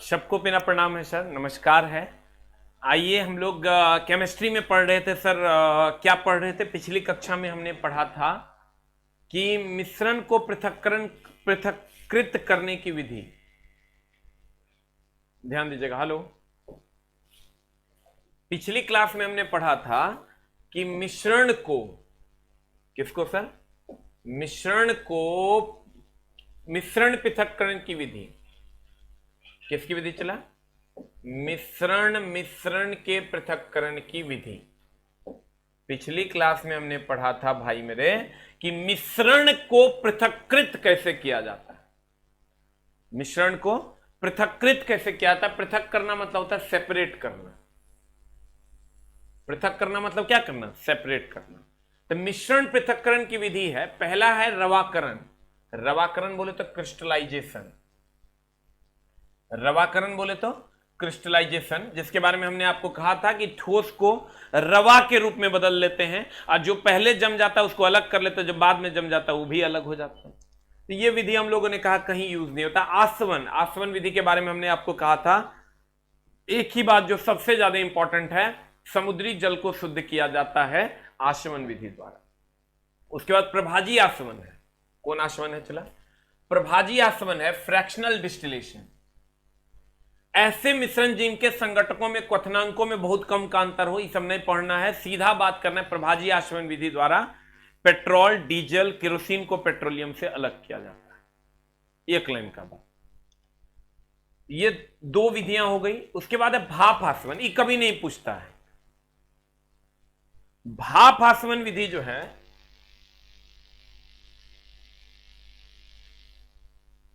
सबको मेरा प्रणाम है सर, नमस्कार है। आइए हम लोग केमिस्ट्री में पढ़ रहे थे सर। क्या पढ़ रहे थे? पिछली कक्षा में हमने पढ़ा था कि मिश्रण को पृथक्कृत करने की विधि। ध्यान दीजिएगा। हेलो, पिछली क्लास में हमने पढ़ा था कि मिश्रण को, किसको सर? मिश्रण पृथक्करण की विधि। किसकी विधि चला? मिश्रण के पृथक्करण की विधि। पिछली क्लास में हमने पढ़ा था भाई मेरे कि मिश्रण को पृथक्कृत कैसे किया जाता है। मिश्रण को पृथक्कृत कैसे किया जाता है? पृथक करना मतलब होता है सेपरेट करना। पृथक करना मतलब क्या करना? सेपरेट करना। तो मिश्रण पृथक्करण की विधि है, पहला है रवाकरण। रवाकरण बोले तो क्रिस्टलाइजेशन। रवाकरण बोले तो क्रिस्टलाइजेशन, जिसके बारे में हमने आपको कहा था कि ठोस को रवा के रूप में बदल लेते हैं और जो पहले जम जाता है उसको अलग कर लेते हैं, जो बाद में जम जाता है वो भी अलग हो जाता है। तो ये विधि हम लोगों ने कहा कहीं यूज नहीं होता। आसवन विधि के बारे में हमने आपको कहा था एक ही बात जो सबसे ज्यादा इंपॉर्टेंट है, समुद्री जल को शुद्ध किया जाता है आसवन विधि द्वारा। उसके बाद प्रभाजी आसवन है। कौन आसवन है चला? प्रभाजी आसवन है फ्रैक्शनल डिस्टिलेशन। ऐसे मिश्रण जिनके संघटकों में क्वथनांकों में बहुत कम का अंतर हो, ये सब नहीं पढ़ना है, सीधा बात करना है। प्रभाजी आसवन विधि द्वारा पेट्रोल, डीजल, केरोसिन को पेट्रोलियम से अलग किया जाता है। एक लाइन का बात। ये दो विधियां हो गई। उसके बाद है भाप आसवन। ये कभी नहीं पूछता है। भाप आसवन विधि जो है,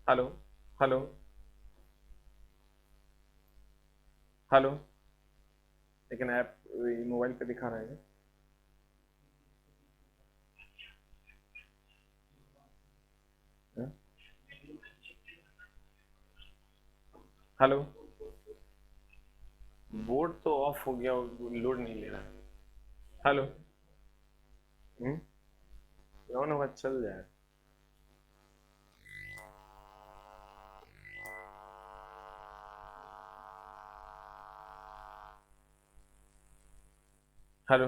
हेलो हेलो हेलो, लेकिन ऐप मोबाइल पे दिखा रहा है। हेलो, बोर्ड तो ऑफ हो गया, लोड नहीं ले रहा। हेलो, ऑन होगा चल जाए। हेलो,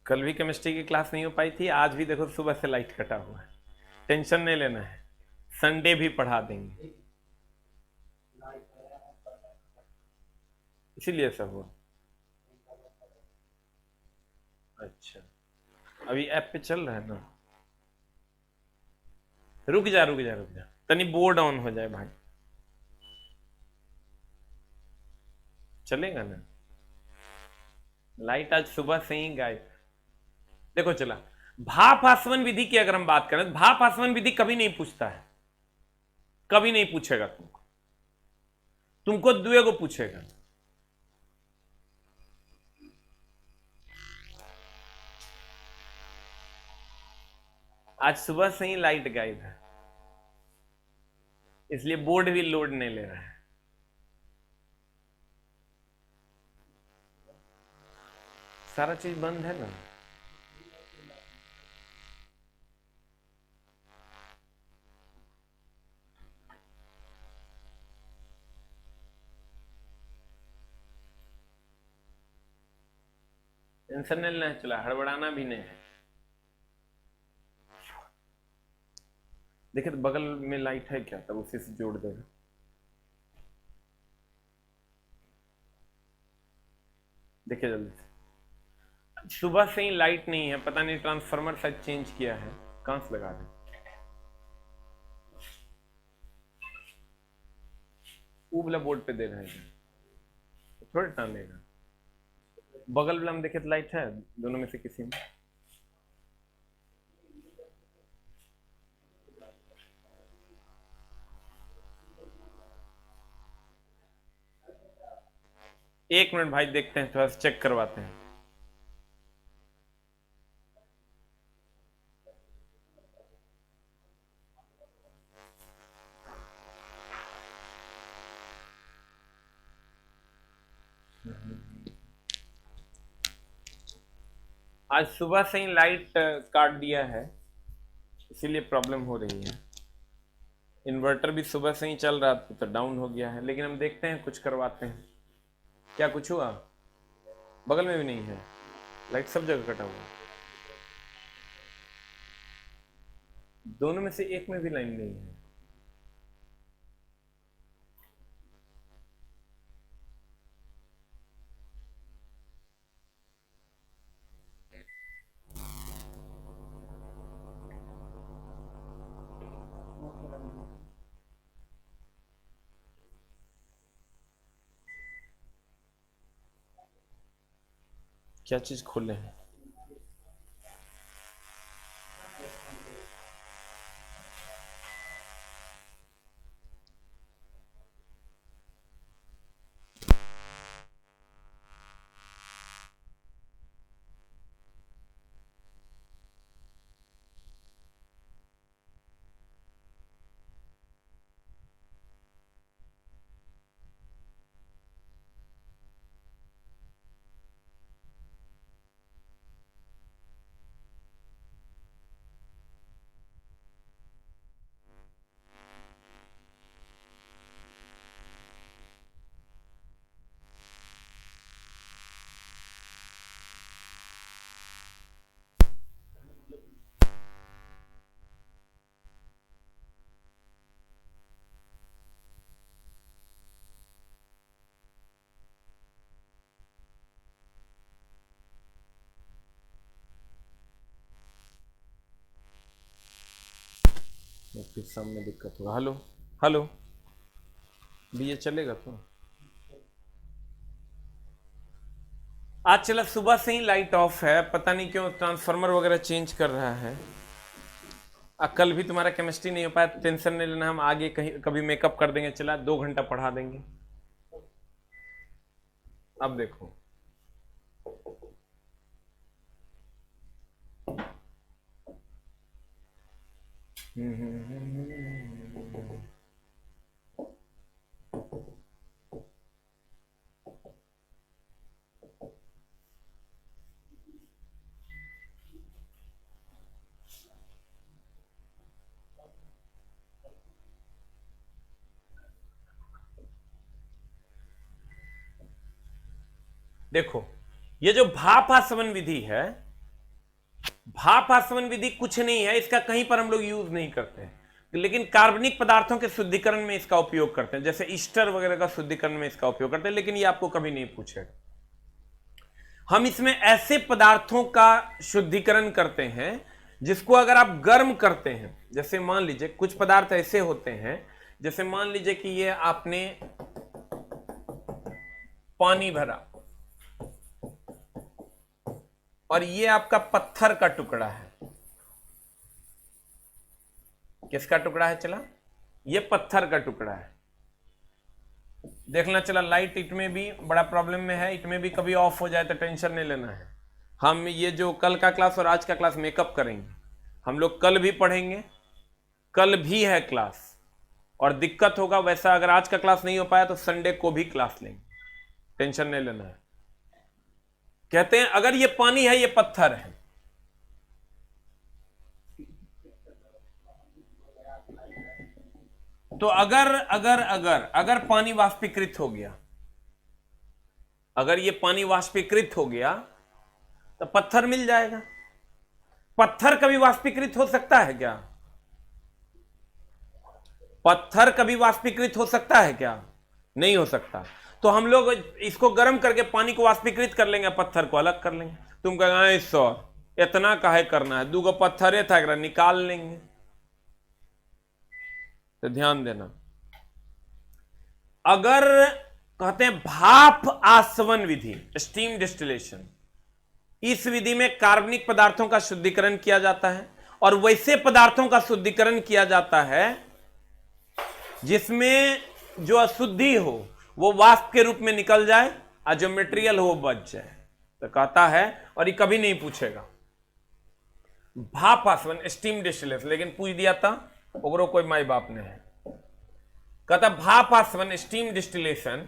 कल भी केमिस्ट्री की क्लास नहीं हो पाई थी, आज भी देखो सुबह से लाइट कटा हुआ है। टेंशन नहीं लेना है, संडे भी पढ़ा देंगे, इसीलिए सब हुआ। अच्छा, अभी ऐप पे चल रहा है ना? रुक जा रुक जा रुक जा, तनी बोर्ड ऑन हो जाए भाई, चलेगा ना? लाइट आज सुबह से ही गायब। देखो चला, भाप आसवन विधि की अगर हम बात करें, भाप आसवन विधि कभी नहीं पूछता है, कभी नहीं पूछेगा तुमको। तुमको दुए को पूछेगा। आज सुबह से ही लाइट गायब है, इसलिए बोर्ड भी लोड नहीं ले रहा है। सारा चीज बंद है ना? टेंशन नहीं लेना, चला हड़बड़ाना भी नहीं है। देखिए तो बगल में लाइट है क्या, तब उसी से जोड़ देगा। देखिए जल्दी से, सुबह से ही लाइट नहीं है, पता नहीं ट्रांसफार्मर शायद चेंज किया है, कहां से लगा दें। वाला बोर्ड पे दे रहे हैं, थोड़ा टालेगा। बगल वाला में देखे तो लाइट है, दोनों में से किसी में। एक मिनट भाई, देखते हैं, थोड़ा सा चेक करवाते हैं। आज सुबह से ही लाइट काट दिया है, इसीलिए प्रॉब्लम हो रही है। इन्वर्टर भी सुबह से ही चल रहा था तो डाउन हो गया है, लेकिन हम देखते हैं कुछ करवाते हैं। क्या कुछ हुआ? बगल में भी नहीं है लाइट, सब जगह कटा हुआ। दोनों में से एक में भी लाइन नहीं है। क्या चीज खोले हैं? फिर सामने दिक्कत होगा। हेलो हेलो, भी ये चलेगा तो? आज चला सुबह से ही लाइट ऑफ है, पता नहीं क्यों ट्रांसफार्मर वगैरह चेंज कर रहा है। कल भी तुम्हारा केमिस्ट्री नहीं हो पाया तो टेंशन नहीं लेना, हम आगे कहीं कभी मेकअप कर देंगे, चला 2 घंटा पढ़ा देंगे। अब देखो देखो, ये जो भाप आसवन विधि है, भाप आसवन विधि कुछ नहीं है, इसका कहीं पर हम लोग यूज नहीं करते हैं, लेकिन कार्बनिक पदार्थों के शुद्धिकरण में इसका उपयोग करते हैं, जैसे ईस्टर वगैरह का शुद्धिकरण में इसका उपयोग करते हैं, लेकिन ये आपको कभी नहीं पूछेगा। हम इसमें ऐसे पदार्थों का शुद्धिकरण करते हैं जिसको अगर आप गर्म करते हैं, जैसे मान लीजिए कुछ पदार्थ ऐसे होते हैं, जैसे मान लीजिए कि ये आपने पानी भरा और ये आपका पत्थर का टुकड़ा है। किसका टुकड़ा है? चला, ये पत्थर का टुकड़ा है। देखना चला लाइट इट भी बड़ा प्रॉब्लम में है, इट भी कभी ऑफ हो जाए तो टेंशन नहीं लेना है। हम ये जो कल का क्लास और आज का क्लास मेकअप करेंगे, हम लोग कल भी पढ़ेंगे, कल भी है क्लास, और दिक्कत होगा वैसा अगर आज का क्लास नहीं हो पाया तो संडे को भी क्लास लेंगे, टेंशन नहीं लेना है। कहते हैं अगर ये पानी है, ये पत्थर है, तो अगर अगर अगर अगर पानी वाष्पीकृत हो गया, अगर ये पानी वाष्पीकृत हो गया तो पत्थर मिल जाएगा। पत्थर कभी वाष्पीकृत हो सकता है क्या? पत्थर कभी वाष्पीकृत हो सकता है क्या? नहीं हो सकता। तो हम लोग इसको गर्म करके पानी को वाष्पीकृत कर लेंगे, पत्थर को अलग कर लेंगे। तुम कहेंगे सर इतना काहे करना है, 2 पत्थर था, निकाल लेंगे। तो ध्यान देना, अगर कहते हैं भाप आसवन विधि, स्टीम डिस्टिलेशन, इस विधि में कार्बनिक पदार्थों का शुद्धिकरण किया जाता है, और वैसे पदार्थों का शुद्धिकरण किया जाता है जिसमें जो अशुद्धि हो वो वाष्प के रूप में निकल जाए और जो मटेरियल हो वो बच जाए। तो कहता है, और ये कभी नहीं पूछेगा, भाप आसवन स्टीम डिस्टिलेशन, लेकिन पूछ दिया था ओकरो कोई माई बाप नहीं है। कहता भाप आसवन स्टीम डिस्टिलेशन,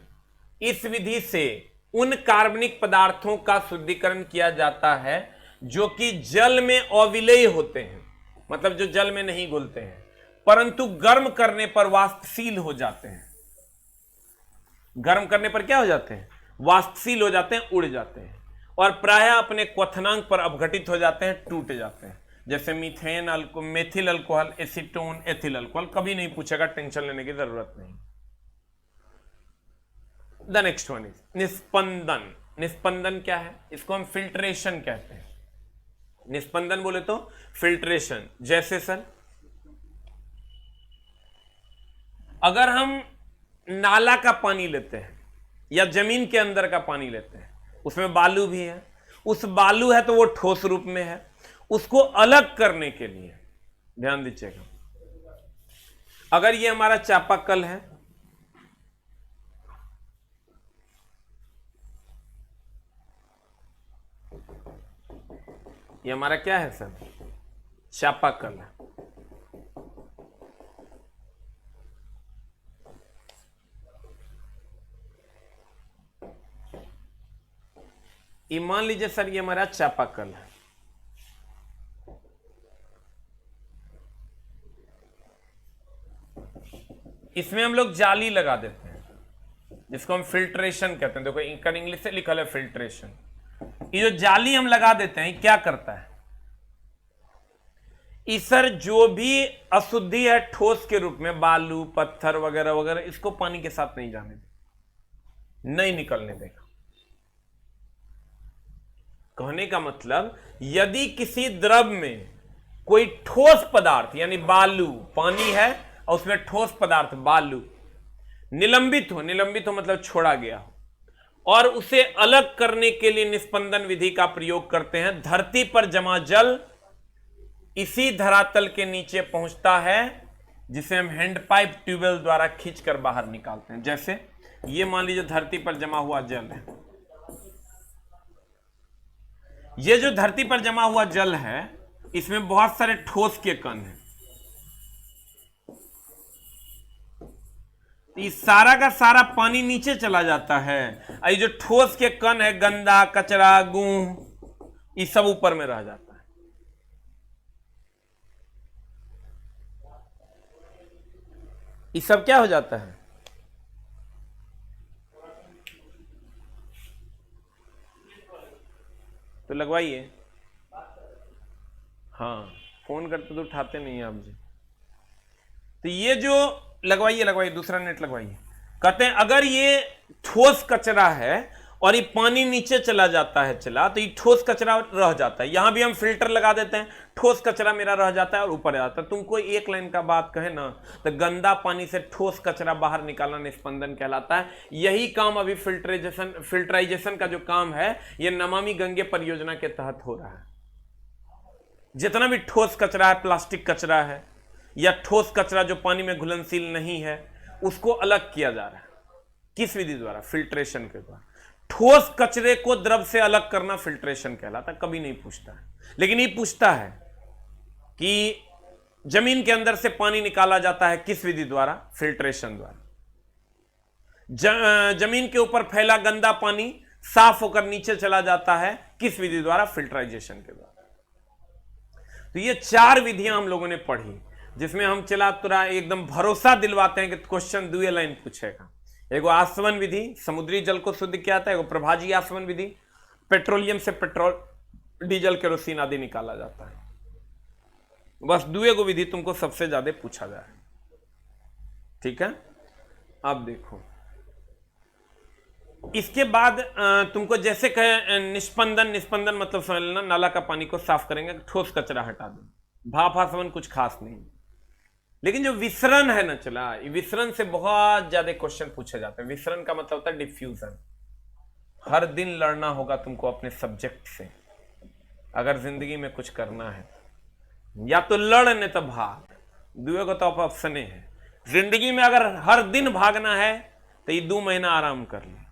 इस विधि से उन कार्बनिक पदार्थों का शुद्धिकरण किया जाता है जो कि जल में अविलेय होते हैं, मतलब जो जल में नहीं घुलते हैं, परंतु गर्म करने पर वाष्पशील हो जाते हैं। गर्म करने पर क्या हो जाते हैं? वाष्पशील हो जाते हैं, उड़ जाते हैं, और प्रायः अपने क्वथनांक पर अपघटित हो जाते हैं, टूट जाते हैं। जैसे methane alcohol, methyl alcohol, acetone, ethyl alcohol. कभी नहीं पूछेगा, टेंशन लेने की जरूरत नहीं। द नेक्स्ट वन इज निस्पंदन। निस्पंदन क्या है? इसको हम फिल्ट्रेशन कहते हैं। निस्पंदन बोले तो फिल्ट्रेशन। जैसे सर, अगर हम नाला का पानी लेते हैं या जमीन के अंदर का पानी लेते हैं, उसमें बालू भी है, उस बालू है तो वो ठोस रूप में है, उसको अलग करने के लिए ध्यान दीजिएगा, अगर ये हमारा चापाकल है, ये हमारा क्या है सर? चापाकल है। ये मान लीजिए सर, ये हमारा चापाकल है। इसमें हम लोग जाली लगा देते हैं, जिसको हम फिल्ट्रेशन कहते हैं। देखो इंग्लिश से लिखा है फिल्ट्रेशन। ये जो जाली हम लगा देते हैं, क्या करता है? सर जो भी अशुद्धि है ठोस के रूप में, बालू, पत्थर वगैरह वगैरह, इसको पानी के साथ नहीं जाने देगा, नहीं निकलने देगा। कहने का मतलब, यदि किसी द्रव में कोई ठोस पदार्थ यानी बालू, पानी है और उसमें ठोस पदार्थ बालू निलंबित हो, निलंबित हो मतलब छोड़ा गया हो, और उसे अलग करने के लिए निस्पंदन विधि का प्रयोग करते हैं। धरती पर जमा जल इसी धरातल के नीचे पहुंचता है, जिसे हम हैंडपाइप ट्यूबवेल द्वारा खींचकर बाहर निकालते हैं। जैसे ये मान लीजिए धरती पर जमा हुआ जल है, ये जो धरती पर जमा हुआ जल है, इसमें बहुत सारे ठोस के कण हैं। ये सारा का सारा पानी नीचे चला जाता है, ये जो ठोस के कण है, गंदा, कचरा, गूं, ये सब ऊपर में रह जाता है। ये सब क्या हो जाता है? तो लगवाइए। हाँ, फोन करते तो उठाते नहीं आप जी। तो ये जो लगवाइए, लगवाइए, दूसरा नेट लगवाइए। कहते हैं अगर ये ठोस कचरा है और ये पानी नीचे चला जाता है, चला, तो ये ठोस कचरा रह जाता है। यहां भी हम फिल्टर लगा देते हैं, ठोस कचरा मेरा रह जाता है और ऊपर जाता है। तुमको एक लाइन का बात कहे ना, तो गंदा पानी से ठोस कचरा बाहर निकालना निस्पंदन कहलाता है। यही काम अभी फिल्टराइजेशन का जो काम है, ये नमामि गंगे परियोजना के तहत हो रहा है। जितना भी ठोस कचरा है, प्लास्टिक कचरा है या ठोस कचरा जो पानी में घुलनशील नहीं है, उसको अलग किया जा रहा है। किस विधि द्वारा? फिल्ट्रेशन के द्वारा। ठोस कचरे को द्रव से अलग करना फिल्ट्रेशन कहलाता है। कभी नहीं पूछता है, लेकिन ये पूछता है कि जमीन के अंदर से पानी निकाला जाता है किस विधि द्वारा? फिल्ट्रेशन द्वारा। जमीन के ऊपर फैला गंदा पानी साफ होकर नीचे चला जाता है किस विधि द्वारा? फिल्ट्राइजेशन के द्वारा। तो ये चार विधियां हम लोगों ने पढ़ी, जिसमें हम चला तुरा एकदम भरोसा दिलवाते हैं कि क्वेश्चन 2 लाइन पूछेगा। एगो आसवन विधि, समुद्री जल को शुद्ध किया था। एगो प्रभाजी आसवन विधि, पेट्रोलियम से पेट्रोल, डीजल, केरोसिन आदि निकाला जाता है। बस 2 विधि तुमको सबसे ज्यादा पूछा जाए, ठीक है। अब देखो, इसके बाद तुमको जैसे कहे निस्पंदन, निस्पंदन मतलब समझ लेना, नाला का पानी को साफ करेंगे, ठोस कचरा हटा दें। भाप आसवन कुछ खास नहीं, लेकिन जो विसरण है ना, चला, विसरण से बहुत ज्यादा क्वेश्चन पूछे जाते हैं। विसरण का मतलब होता है डिफ्यूजन। हर दिन लड़ना होगा तुमको अपने सब्जेक्ट से, अगर जिंदगी में कुछ करना है। या तो लड़ नहीं तो भाग, 2 को तो ऑप्शन है। जिंदगी में अगर हर दिन भागना है तो ये 2 महीना आराम कर ले।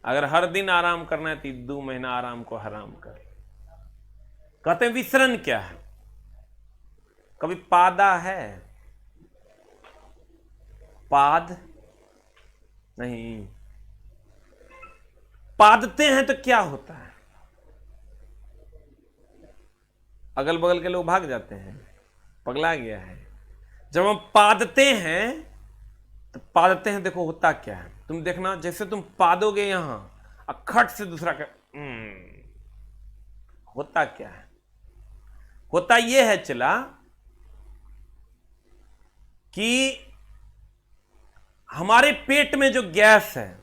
अगर हर दिन आराम करना है तो 2 महीना आराम को हराम कर ले। कहते हैं विसरण क्या है? कभी पादा है? पाद नहीं। पादते हैं तो क्या होता है? अगल बगल के लोग भाग जाते हैं, पगला गया है। जब हम पादते हैं तो पादते हैं, देखो होता क्या है, तुम देखना जैसे तुम पादोगे यहां अखट से दूसरा क्या होता क्या है, होता यह है चला कि हमारे पेट में जो गैस है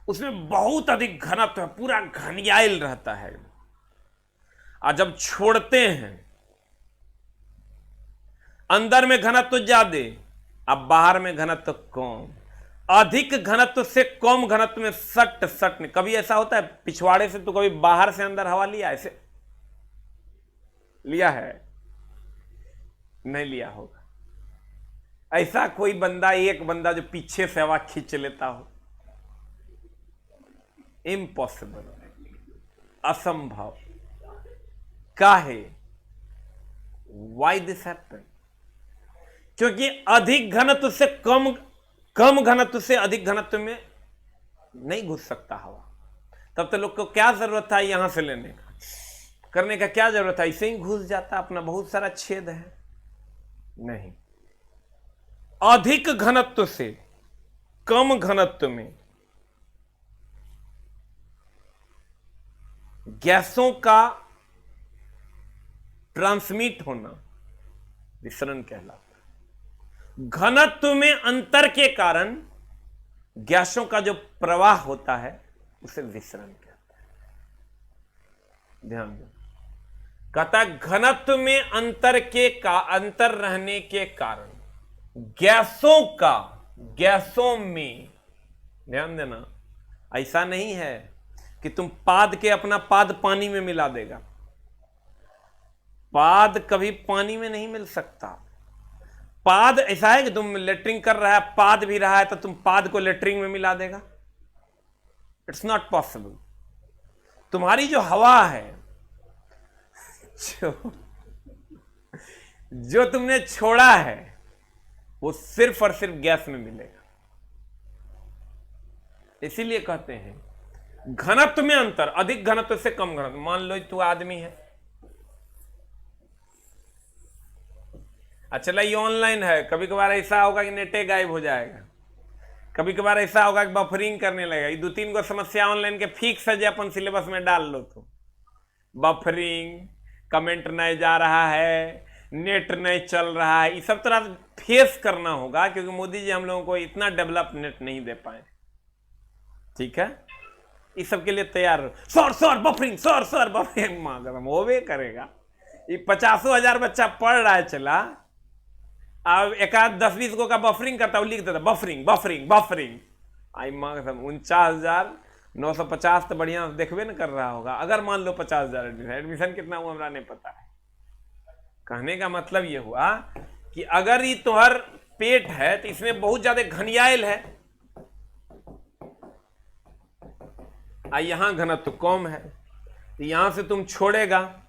उसमें बहुत अधिक घनत्व है, पूरा घनियाइल रहता है, और जब छोड़ते हैं अंदर में घनत्व ज्यादा, अब बाहर में घनत्व कम, अधिक घनत्व से कम घनत्व में सट सट नहीं। कभी ऐसा होता है पिछवाड़े से तो कभी बाहर से अंदर हवा लिया, ऐसे लिया है? नहीं लिया होगा। ऐसा कोई बंदा, एक बंदा जो पीछे से हवा खींच लेता हो, इम्पॉसिबल, असंभव। काहे? Why this happen? क्योंकि अधिक घनत्व से कम घनत्व से अधिक घनत्व में नहीं घुस सकता हवा। तब तो लोग को क्या जरूरत था यहां से लेने का, करने का क्या जरूरत है, इसे ही घुस जाता, अपना बहुत सारा छेद है। नहीं, अधिक घनत्व से कम घनत्व में गैसों का ट्रांसमिट होना विसरण कहलाता है। घनत्व में अंतर के कारण गैसों का जो प्रवाह होता है उसे विसरण कहते हैं। ध्यान दो, कहता है घनत्व में अंतर रहने के कारण गैसों में, ध्यान देना, ऐसा नहीं है कि तुम पाद के अपना पाद पानी में मिला देगा। पाद कभी पानी में नहीं मिल सकता। पाद ऐसा है कि तुम लेटरिंग कर रहा है, पाद भी रहा है, तो तुम पाद को लेटरिंग में मिला देगा? It's not possible. तुम्हारी जो हवा है, जो तुमने छोड़ा है, वो सिर्फ और सिर्फ गैस में मिलेगा। इसीलिए कहते हैं घनत्व में अंतर, अधिक घनत्व से कम घनत्व। मान लो तू आदमी है, अच्छा ये ऑनलाइन है, कभी कभार ऐसा होगा कि नेटे गायब हो जाएगा, कभी कभार ऐसा होगा कि बफरिंग करने लगेगा। ये 2-3 को समस्या ऑनलाइन के फिक्स है जो अपन सिलेबस में डाल लो, तो बफरिंग, कमेंट नहीं जा रहा है, नेट नहीं चल रहा है, ये सब तरह फेस करना होगा, क्योंकि मोदी जी हम लोगों को इतना डेवलप नेट नहीं दे पाए। ठीक है, इस सब के लिए तैयार रहो। सर बफरिंग मांग वो भी करेगा। ये 50,000 बच्चा पढ़ रहा है, चला अब एक आध 10-20 को का बफरिंग करता, वो लिख देता बफरिंग। आई मांग 49,950 तो बढ़िया देखबे न कर रहा होगा। अगर मान लो 50,000 एडमिशन कितना हुआ हमरा नहीं पता है। कहने का मतलब ये हुआ कि अगर ये तुम्हार पेट है तो इसमें बहुत ज्यादा घनियाइल है, यहां घनत्व कम है, तो यहां से तुम छोड़ेगा,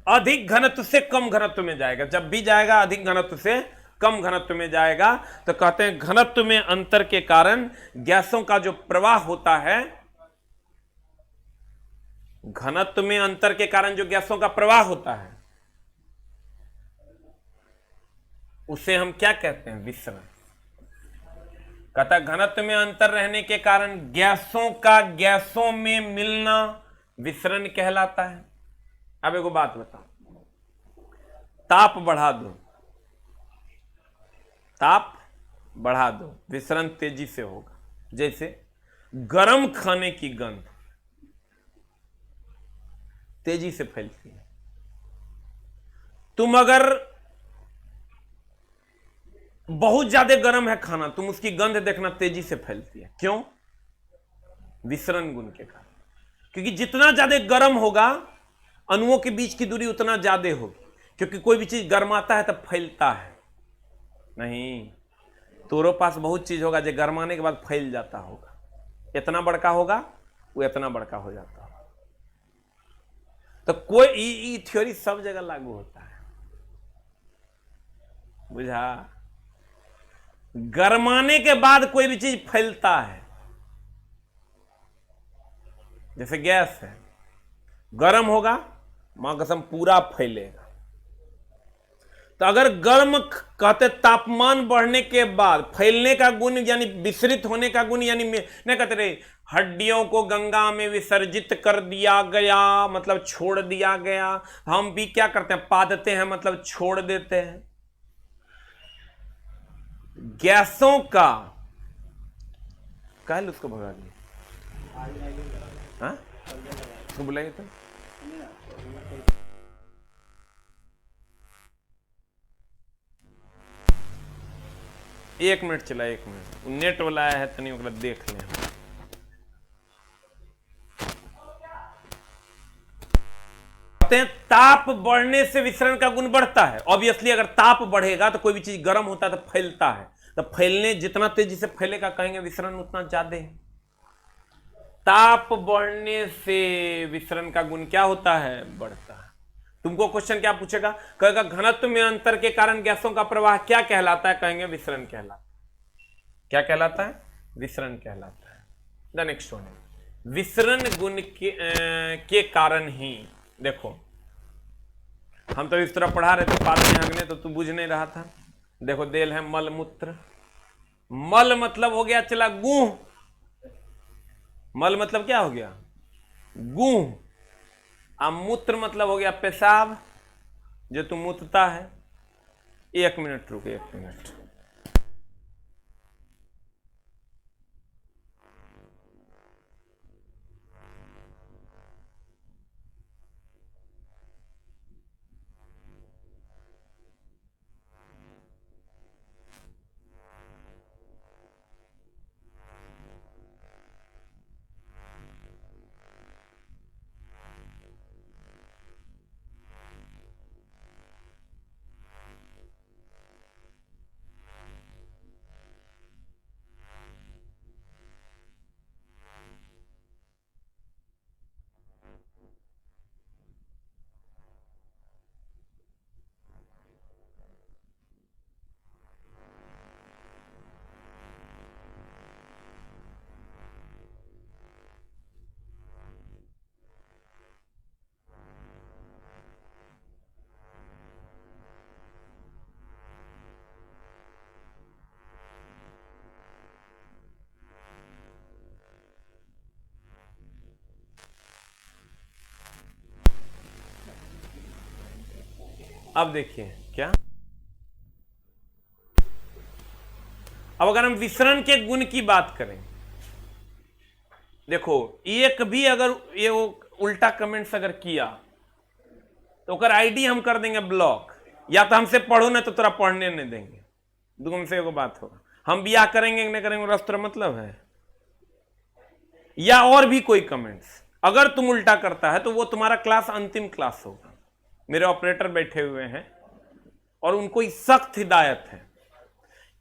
अधिक घनत्व से कम घनत्व में जाएगा। जब भी जाएगा अधिक घनत्व से कम घनत्व में जाएगा, तो कहते हैं घनत्व में अंतर के कारण गैसों का जो प्रवाह होता है, घनत्व में अंतर के कारण जो गैसों का प्रवाह होता है उसे हम क्या कहते हैं? विसरण। कहता घनत्व में अंतर रहने के कारण गैसों का गैसों में मिलना विसरण कहलाता है। अब एगो बात बताओ, ताप बढ़ा दो, विसरण तेजी से होगा। जैसे गर्म खाने की गंध तेजी से फैलती है। तुम अगर बहुत ज्यादा गर्म है खाना, तुम उसकी गंध देखना तेजी से फैलती है। क्यों? विसरण गुण के कारण। क्योंकि जितना ज्यादा गर्म होगा, अणुओं के बीच की दूरी उतना ज्यादा होगी। क्योंकि कोई भी चीज गर्माता है तब फैलता है। नहीं, तोरो पास बहुत चीज होगा जो गर्माने के बाद फैल जाता होगा। इतना बड़का होगा, वो इतना बड़का हो जाता होगा। तो कोई थ्योरी सब जगह लागू होता है, बुझा? गर्माने के बाद कोई भी चीज फैलता है। जैसे गैस है, गर्म होगा, मां कसम पूरा फैलेगा। तो अगर गर्म कहते तापमान बढ़ने के बाद फैलने का गुण यानी विसरित होने का गुण यानी नहीं कहते रहे हड्डियों को गंगा में विसर्जित कर दिया गया मतलब छोड़ दिया गया। हम भी क्या करते हैं पादते हैं मतलब छोड़ देते हैं। गैसों का कह उसको भगा दिया हाँ उसको बुलाइए तो एक मिनट चला 1 मिनट नेट वाला आया है तनी ओकरा देख लें। ताप बढ़ने से विसरण का गुण बढ़ता है। ऑब्वियसली अगर ताप बढ़ेगा तो कोई भी चीज गर्म होता है तो फैलता है, तो फैलने जितना तेजी से फैलेगा कहेंगे विसरण उतना ज्यादा है। ताप बढ़ने से विसरण का गुण क्या होता है बढ़ता है। तुमको क्वेश्चन क्या पूछेगा कहेगा घनत्व में अंतर के कारण गैसों का प्रवाह क्या कहलाता है, कहेंगे विसरण कहलाता है। क्या कहलाता है विसरण कहलाता है। द नेक्स्ट वन है विसरण गुण के कारण ही। देखो हम तो इस तरह पढ़ा रहे थे पाद में अग्नि तो तू बुझ नहीं रहा था। देखो देल है मल मूत्र। मल मतलब हो गया चला गुह। मल मतलब क्या हो गया गुह। अब मूत्र मतलब हो गया पेशाब जो तू मूत्रता है। 1 मिनट रुके 1 मिनट। अब देखिए क्या अब अगर हम विसरण के गुण की बात करें देखो एक भी अगर ये उल्टा कमेंट्स अगर किया तो अगर आईडी हम कर देंगे ब्लॉक। या तो हमसे पढ़ो ना तो तेरा पढ़ने नहीं देंगे। दुगम से एगो बात होगा हम बियाह करेंगे नहीं करेंगे रास्ता मतलब है। या और भी कोई कमेंट्स अगर तुम उल्टा करता है तो वो तुम्हारा क्लास अंतिम क्लास होगा। मेरे ऑपरेटर बैठे हुए हैं और उनको सख्त हिदायत है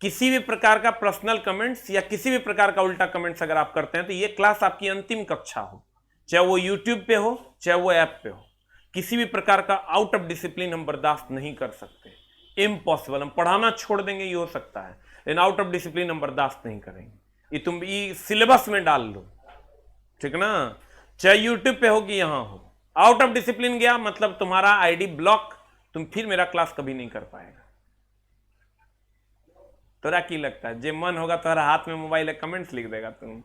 किसी भी प्रकार का पर्सनल कमेंट्स या किसी भी प्रकार का उल्टा कमेंट्स अगर आप करते हैं तो ये क्लास आपकी अंतिम कक्षा हो, चाहे वो यूट्यूब पे हो चाहे वो ऐप पे हो। किसी भी प्रकार का आउट ऑफ डिसिप्लिन हम बर्दाश्त नहीं कर सकते। इम्पॉसिबल। हम पढ़ाना छोड़ देंगे ये हो सकता है लेकिन आउट ऑफ डिसिप्लिन हम बर्दाश्त नहीं करेंगे। ये तुम ये सिलेबस में डाल लो ठीक ना, चाहे यूट्यूब पे हो कि यहां हो। आउट ऑफ डिसिप्लिन गया मतलब तुम्हारा आईडी ब्लॉक। तुम फिर मेरा क्लास कभी नहीं कर पाएगा। तोरा की लगता है जे मन होगा तुम्हारा हाथ में मोबाइल है कमेंट्स लिख देगा। तुम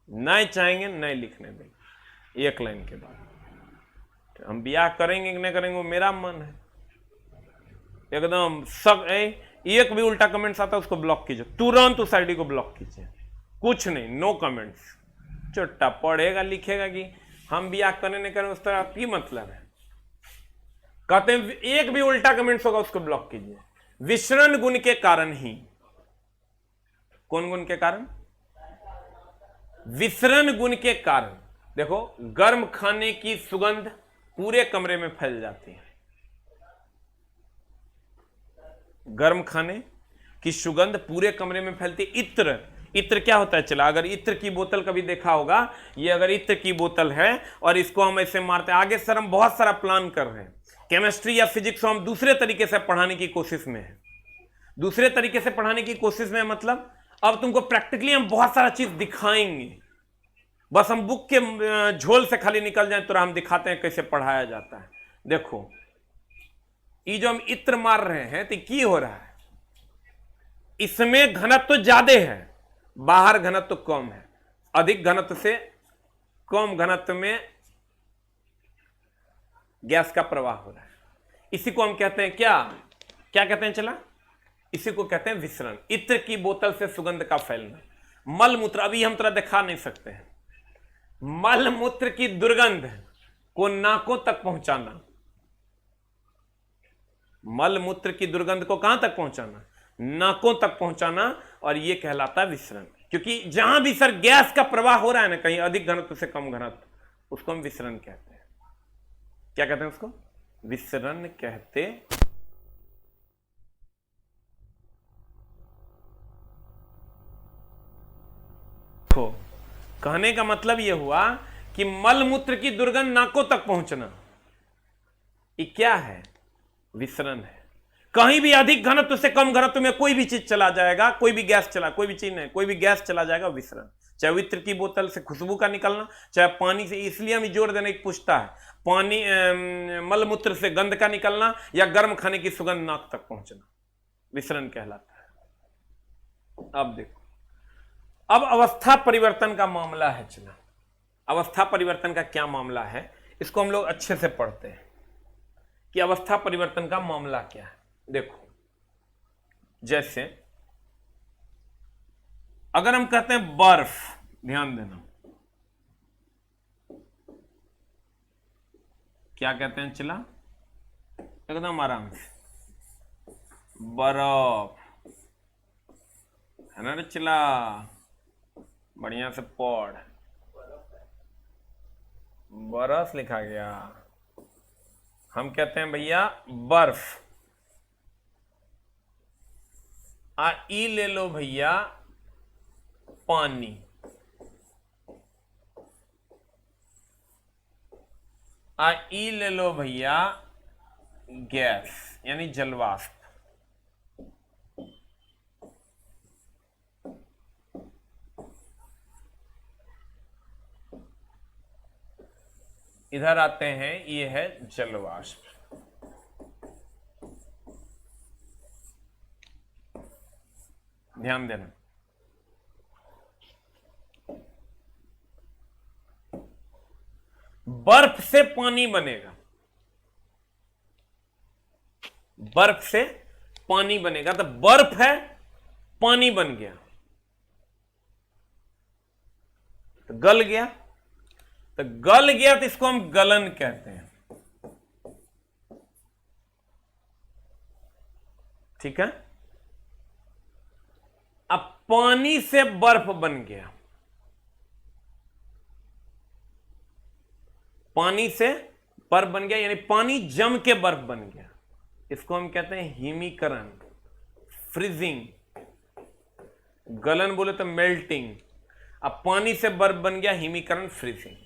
नहीं चाहेंगे नहीं लिखने देंगे। 1 लाइन के बाद हम ब्याह करेंगे कि नहीं करेंगे वो मेरा मन है। एकदम सब एक भी उल्टा कमेंट्स आता है उसको ब्लॉक कीजिए तुरंत। उस आईडी को ब्लॉक कीजिए। कुछ नहीं नो कमेंट्स। चुट्टा पढ़ेगा लिखेगा कि हम ब्याह करने नहीं करें उस तरह की मतलब है। कहते हैं एक भी उल्टा कमेंट्स होगा उसको ब्लॉक कीजिए। विसरण गुण के कारण ही। कौन गुण के कारण विसरण गुण के कारण। देखो गर्म खाने की सुगंध पूरे कमरे में फैल जाती है। गर्म खाने की सुगंध पूरे कमरे में फैलती है। इत्र इत्र क्या होता है चला अगर इत्र की बोतल कभी देखा होगा ये अगर इत्र की बोतल है और इसको हम ऐसे मारते हैं। आगे सर हम बहुत सारा प्लान कर रहे हैं। केमिस्ट्री या फिजिक्स को हम दूसरे तरीके से पढ़ाने की कोशिश में है। दूसरे तरीके से पढ़ाने की कोशिश में मतलब अब तुमको प्रैक्टिकली हम बहुत सारा चीज दिखाएंगे। बस हम बुक के झोल से खाली निकल जाए तो हम दिखाते हैं कैसे पढ़ाया जाता है। देखो ये जो हम इत्र मार रहे हैं तो की हो रहा है, इसमें घनत्व तो ज्यादा है, बाहर घनत्व तो कम है। अधिक घनत्व से कम घनत्व में गैस का प्रवाह हो रहा है। इसी को हम कहते हैं क्या क्या कहते हैं, चला, इसी को कहते हैं विसरण। इत्र की बोतल से सुगंध का फैलना। मल मूत्र अभी हम तरह दिखा नहीं सकते हैं। मल मूत्र की दुर्गंध को नाकों तक पहुंचाना, मल मूत्र की दुर्गंध को कहां तक पहुंचाना, नाकों तक पहुंचाना, और यह कहलाता है विसरण। क्योंकि जहां भी सर गैस का प्रवाह हो रहा है ना, कहीं अधिक घनत्व से कम घनत्व, उसको हम विसरण कहते हैं। क्या कहते हैं उसको, विसरण कहते। कहने का मतलब यह हुआ कि मल मूत्र की दुर्गंध नाकों तक पहुंचना, ये क्या है, विसरण है। कहीं भी अधिक घनत्व से कम घनत्व में कोई भी चीज चला जाएगा, कोई भी गैस चला, कोई भी चीज नहीं, कोई भी गैस चला जाएगा, विसरण। चाहे इत्र की बोतल से खुशबू का निकलना, चाहे पानी से, इसलिए हम जोर देने की पूछता है, पानी मल मूत्र से गंध का निकलना या गर्म खाने की सुगंध नाक तक पहुंचना, विसरण कहलाता है। अब देखो, अब अवस्था परिवर्तन का मामला है। चला, अवस्था परिवर्तन का क्या मामला है, इसको हम लोग अच्छे से पढ़ते हैं कि अवस्था परिवर्तन का मामला क्या है। देखो, जैसे अगर हम कहते हैं बर्फ, ध्यान देना, क्या कहते हैं, चला, एकदम आराम से, बर्फ है ना रे, चला, बढ़िया से पढ़, बरस लिखा गया। हम कहते हैं भैया बर्फ, ई ले लो भैया पानी, ई ले लो भैया गैस यानी जलवाष्प। इधर आते हैं, ये है जलवाष्प। ध्यान देना, बर्फ से पानी बनेगा, बर्फ से पानी बनेगा, तो बर्फ है, पानी बन गया, तो गल गया, तो गल गया तो इसको हम गलन कहते हैं। ठीक है, अब पानी से बर्फ बन गया, पानी से बर्फ बन गया यानी पानी जम के बर्फ बन गया, इसको हम कहते हैं हिमीकरण, फ्रीजिंग। गलन बोले तो मेल्टिंग, अब पानी से बर्फ बन गया, हिमीकरण, फ्रीजिंग।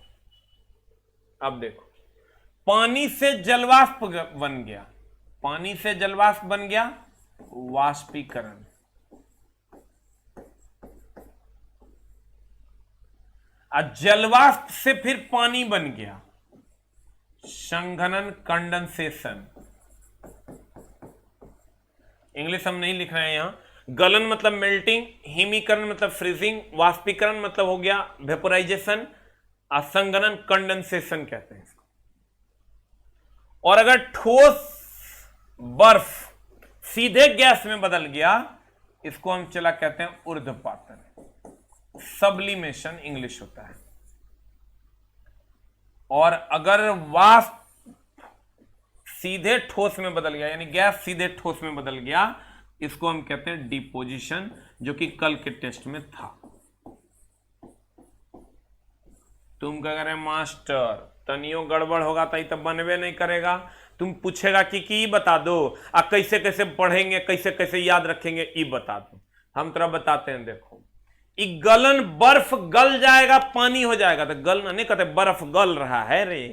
अब देखो, पानी से जलवाष्प बन गया, पानी से जलवाष्प बन गया, वाष्पीकरण। जलवाष्प से फिर पानी बन गया, संघनन, कंडेंसेशन। इंग्लिश हम नहीं लिख रहे हैं यहां। गलन मतलब मेल्टिंग, हिमीकरण मतलब फ्रीजिंग, वाष्पीकरण मतलब हो गया वेपोराइजेशन, असंघनन कंडेंसेशन कहते हैं इसको। और अगर ठोस बर्फ सीधे गैस में बदल गया, इसको हम चला कहते हैं ऊर्ध्वपातन, सब्लिमेशन इंग्लिश होता है। और अगर वाष्प सीधे ठोस में बदल गया यानी गैस सीधे ठोस में बदल गया, इसको हम कहते हैं डिपोजिशन, जो कि कल के टेस्ट में था। तुम क्या करें मास्टर, तनियो गड़बड़ होगा तो तब बनवे नहीं करेगा। तुम पूछेगा कि बता दो, कैसे कैसे पढ़ेंगे, कैसे कैसे याद रखेंगे, ये बता दो। हम तरह बताते हैं, देखो, गलन, बर्फ गल जाएगा, पानी हो जाएगा, तो गलना नहीं कहते बर्फ गल रहा है रे,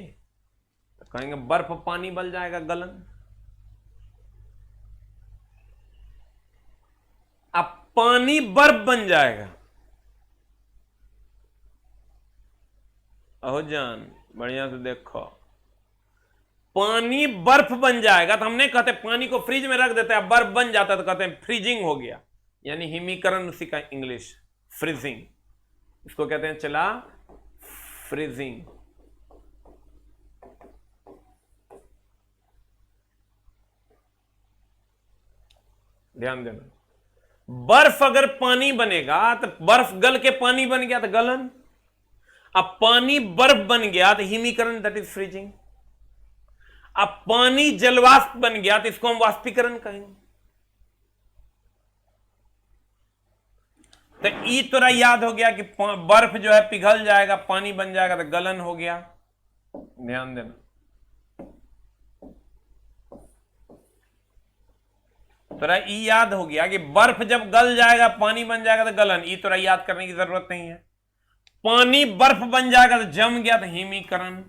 तो कहेंगे बर्फ पानी बन जाएगा, गलन। अब पानी बर्फ बन जाएगा। अहो जान, बढ़िया से देखो, पानी बर्फ बन जाएगा तो हम नहीं कहते पानी को फ्रिज में रख देते हैं बर्फ बन जाता है, तो कहते हैं फ्रीजिंग हो गया, यानी हिमीकरण उसी का इंग्लिश फ्रीजिंग, इसको कहते हैं चला फ्रीजिंग। ध्यान देना, बर्फ अगर पानी बनेगा तो बर्फ गल के पानी बन गया तो गलन, अब पानी बर्फ बन गया तो हिमीकरण, दैट इज फ्रीजिंग। अब पानी जलवाष्प बन गया तो इसको हम वाष्पीकरण कहेंगे। तो ई तोरा याद हो गया कि बर्फ जो है पिघल जाएगा पानी बन जाएगा तो गलन हो गया। ध्यान देना, तोरा ई याद हो गया कि बर्फ जब गल जाएगा पानी बन जाएगा तो गलन, ई तोरा याद करने की जरूरत नहीं है। पानी बर्फ बन जाएगा तो जम गया तो हिमीकरण।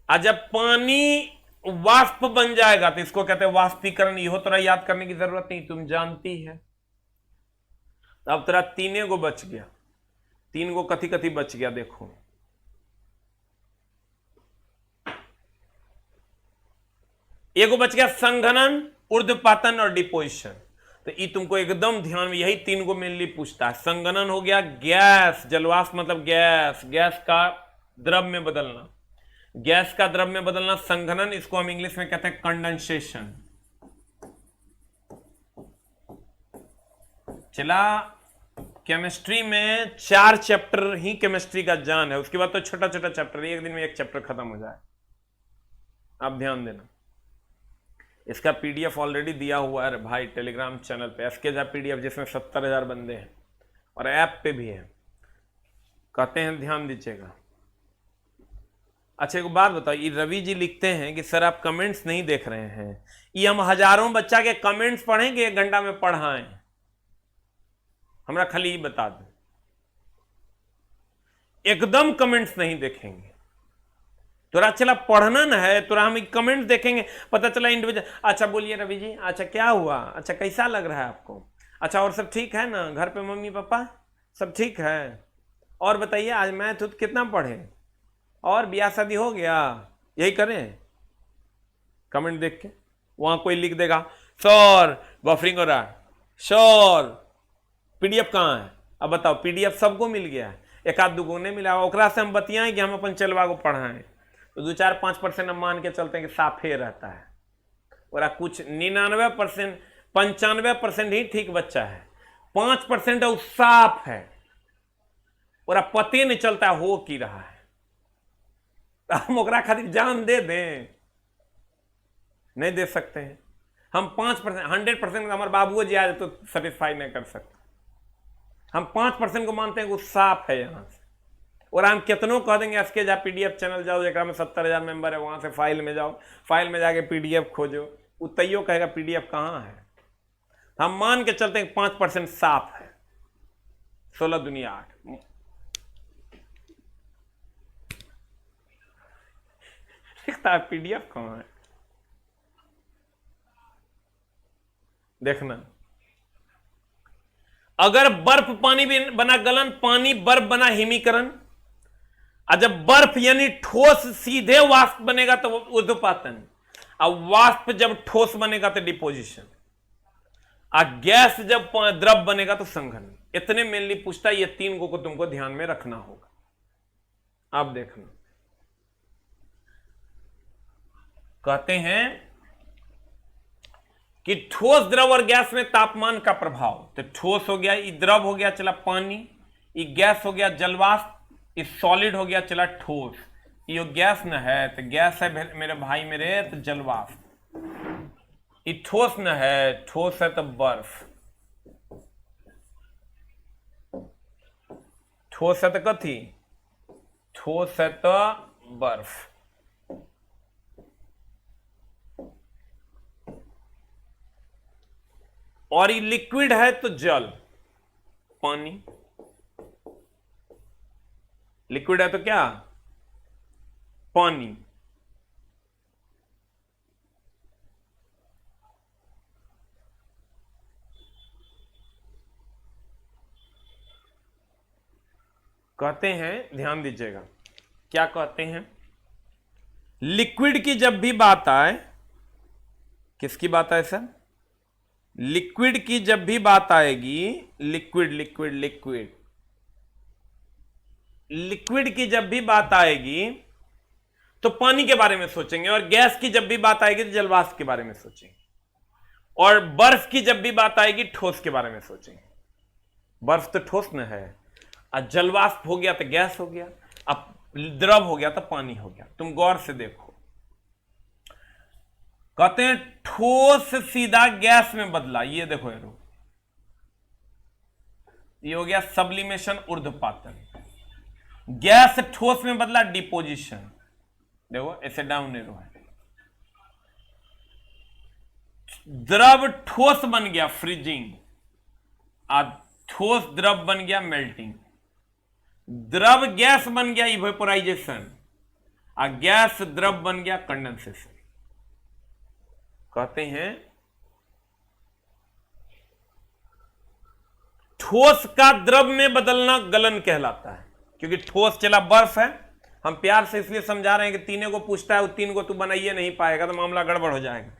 और जब पानी वाष्प बन जाएगा तो इसको कहते हैं वाष्पीकरण। यह तोरा याद करने की जरूरत नहीं, तुम जानती है। अब तेरा तीने गो बच गया, तीन गो कथी कथी बच गया देखो। एगो बच गया संघनन, ऊर्ध्वपातन और डिपोजिशन। तो ये तुमको एकदम ध्यान में, यही तीन गो मेनली पूछता है। संघनन हो गया गैस, जलवाष्प मतलब गैस, गैस का द्रव में बदलना, गैस का द्रव में बदलना संघनन, इसको हम इंग्लिश में कहते हैं कंडेंसेशन। चला, केमिस्ट्री में 4 चैप्टर ही केमिस्ट्री का जान है, उसके बाद तो छोटा छोटा चैप्टर, एक दिन में एक चैप्टर खत्म हो जाए। आप ध्यान देना, इसका पीडीएफ ऑलरेडी दिया हुआ है भाई टेलीग्राम चैनल पे, एसके झा पीडीएफ, जिसमें 70,000 बंदे हैं और ऐप पे भी है, कहते हैं ध्यान दीजिएगा। अच्छा एक बात बताओ, ये रवि जी लिखते हैं कि सर आप कमेंट्स नहीं देख रहे हैं, ये हम हजारों बच्चा के कमेंट्स पढ़ेंगे 1 घंटा में पढ़ाएं? हमरा खाली ये बता दें, एकदम कमेंट्स नहीं देखेंगे। तोरा चला पढ़ना ना है, तोरा हम कमेंट देखेंगे, पता चला इंडिविजुअल। अच्छा बोलिए रवि जी, अच्छा क्या हुआ, अच्छा कैसा लग रहा है आपको, अच्छा और सब ठीक है ना, घर पे मम्मी पापा सब ठीक है, और बताइए आज मैथ कितना पढ़े, और ब्याह शादी हो गया, यही करें कमेंट देख के। वहां कोई लिख देगा सर बफरिंग हो रहा है, सर पीडीएफ कहाँ है, अब बताओ पीडीएफ सबको मिल गया है, एक आध दुगो नहीं मिला, ओकरा से हम बतियाएं कि हम अपन चलवा को पढ़ाएं, तो 2-4-5% हम मान के चलते हैं कि साफे रहता है, और कुछ 99% 95% ही ठीक बच्चा है, 5% है साफ है, और पते नहीं चलता हो की रहा है। हम ओकरा खातिर जान दे दें, नहीं दे सकते हैं हम। 5% 100% हमारे बाबुओ जी आज तो सेटिस्फाई नहीं कर सकते, हम 5% को मानते हैं कि साफ है यहां से, और हम कितनों कह देंगे एसके झा पीडीएफ चैनल जाओ, जरा में 70,000 मेंबर है, वहां से फाइल में जाओ, फाइल में जाके पीडीएफ खोजो, उतइयो कहेगा पीडीएफ कहां है। हम मान के चलते हैं 5% साफ है, 16 दुनिया 8। लिखता है पीडीएफ कहां है, देखना। अगर बर्फ पानी भी बना गलन, पानी बर्फ बना हिमीकरण, और जब बर्फ यानी ठोस सीधे वाष्प बनेगा तो ऊर्ध्वपातन, अब वाष्प जब ठोस बनेगा तो डिपोजिशन, और गैस जब द्रव बनेगा तो संघनन। इतने मेनली पूछता है, ये 3 को तुमको ध्यान में रखना होगा। आप देखना, कहते हैं कि ठोस द्रव और गैस में तापमान का प्रभाव, तो ठोस हो गया ये द्रव हो गया चला पानी, ये गैस हो गया जलवाष्प, ये सॉलिड हो गया चला ठोस, ये गैस न है तो गैस है मेरे भाई मेरे तो जलवाष्प, ये ठोस न है, ठोस है तो बर्फ, ठोस है तो कथी, ठोस है तो बर्फ, और ये लिक्विड है तो जल पानी, लिक्विड है तो क्या पानी। कहते हैं ध्यान दीजिएगा, क्या कहते हैं, लिक्विड की जब भी बात आए, किसकी बात आए सर, लिक्विड की जब भी बात आएगी, लिक्विड लिक्विड लिक्विड लिक्विड की जब भी बात आएगी तो पानी के बारे में सोचेंगे, और गैस की जब भी बात आएगी तो जलवाष्प के बारे में सोचेंगे, और बर्फ की जब भी बात आएगी ठोस के बारे में सोचेंगे। बर्फ तो ठोस न है, अब जलवाष्प हो गया तो गैस हो गया, अब द्रव हो गया तो पानी हो गया। तुम गौर से देखो, कहते हैं ठोस सीधा गैस में बदला, ये देखो ये हो गया सब्लिमेशन, ऊर्ध्वपातन। गैस ठोस में बदला, डिपोजिशन, देखो ऐसे डाउन एरो है। द्रव ठोस बन गया, फ्रीजिंग, और ठोस द्रव बन गया, मेल्टिंग। द्रव गैस बन गया, इवेपोराइजेशन, और गैस द्रव बन गया, कंडेंसेशन। कहते हैं ठोस का द्रव में बदलना गलन कहलाता है, क्योंकि ठोस चला बर्फ है, हम प्यार से इसलिए समझा रहे हैं कि तीनों को पूछता है, वो तीन को तू बनाइए नहीं पाएगा तो मामला गड़बड़ हो जाएगा।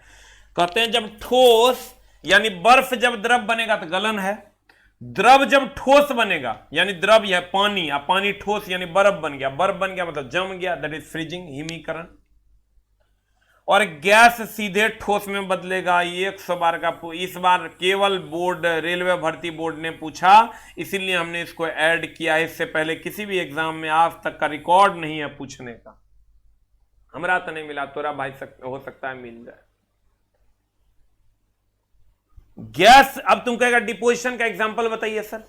कहते हैं जब ठोस यानी बर्फ जब द्रव बनेगा तो गलन है, द्रव जब ठोस बनेगा यानी द्रव है पानी, आ पानी ठोस यानी बर्फ बन गया, बर्फ बन गया मतलब जम गया, दैट इज फ्रीजिंग, हिमीकरण। और गैस सीधे ठोस में बदलेगा, ये 100 बार का, इस बार केवल बोर्ड, रेलवे भर्ती बोर्ड ने पूछा, इसीलिए हमने इसको ऐड किया है। इससे पहले किसी भी एग्जाम में आज तक का रिकॉर्ड नहीं है पूछने का, हमरा तो नहीं मिला, तोरा भाई हो सकता है मिल जाए। गैस, अब तुम कहेगा डिपोजिशन का एग्जांपल बताइए सर।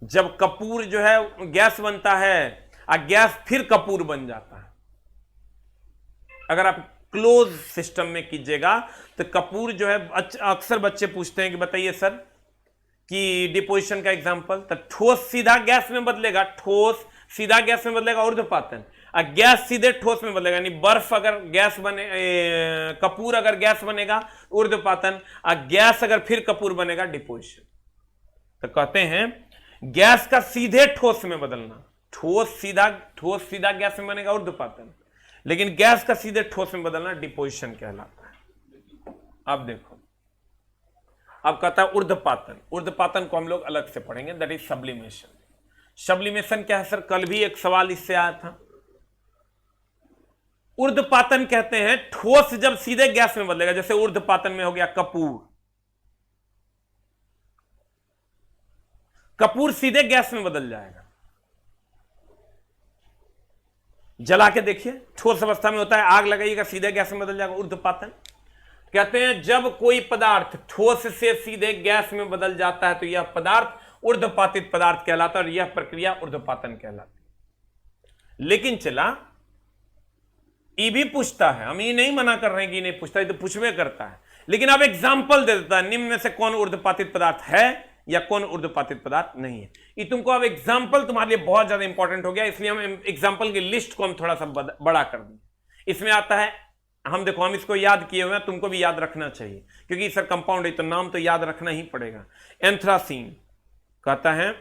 जब कपूर जो है गैस बनता है और गैस फिर कपूर बन जाता है, अगर आप क्लोज सिस्टम में कीजिएगा तो कपूर जो है, अक्सर बच्चे पूछते हैं कि बताइए सर कि डिपोजिशन का एग्जांपल, तो ठोस सीधा गैस में बदलेगा, ठोस सीधा गैस में बदलेगा, ऊर्ध्वपातन, और गैस सीधे ठोस में बदलेगा, यानी बर्फ अगर गैस बने, कपूर अगर गैस बनेगा ऊर्ध्वपातन, और गैस अगर फिर कपूर बनेगा डिपोजिशन। तो कहते हैं गैस का सीधे ठोस में बदलना, ठोस सीधा गैस में बनेगा ऊर्ध्वपातन, लेकिन गैस का सीधे ठोस में बदलना डिपोजिशन कहलाता है। अब देखो, अब कहता है ऊर्ध्वपातन। ऊर्ध्वपातन को हम लोग अलग से पढ़ेंगे, दैट इज सब्लिमेशन। सब्लिमेशन क्या है सर, कल भी एक सवाल इससे आया था। ऊर्ध्वपातन कहते हैं ठोस जब सीधे गैस में बदलेगा, जैसे ऊर्ध्वपातन में हो गया कपूर, कपूर सीधे गैस में बदल जाएगा। जला के देखिए, ठोस अवस्था में होता है, आग लगाइएगा सीधे गैस में बदल जाएगा, ऊर्ध्वपातन। कहते हैं जब कोई पदार्थ ठोस से सीधे गैस में बदल जाता है तो यह पदार्थ ऊर्ध्वपातित पदार्थ कहलाता है, और यह प्रक्रिया ऊर्ध्वपातन कहलाती है। लेकिन चला ये भी पूछता है, हम ये नहीं मना कर रहे हैं कि नहीं पूछता, ये तो पूछवे करता है, लेकिन अब एग्जाम्पल दे देता है, निम्न में से कौन ऊर्ध्वपातित पदार्थ है या कौन ऊर्ध्वपातित पदार्थ नहीं है। ये तुमको अब एग्जाम्पल तुम्हारे लिए बहुत ज्यादा इंपॉर्टेंट हो गया, इसलिए हम एग्जाम्पल की लिस्ट को हम थोड़ा सा बड़ा कर दें। इसमें आता है, हम देखो हम इसको याद किए हुए हैं, तुमको भी याद रखना चाहिए, क्योंकि सर कंपाउंड है तो नाम तो याद रखना ही पड़ेगा। एंथ्रासीन कहता है,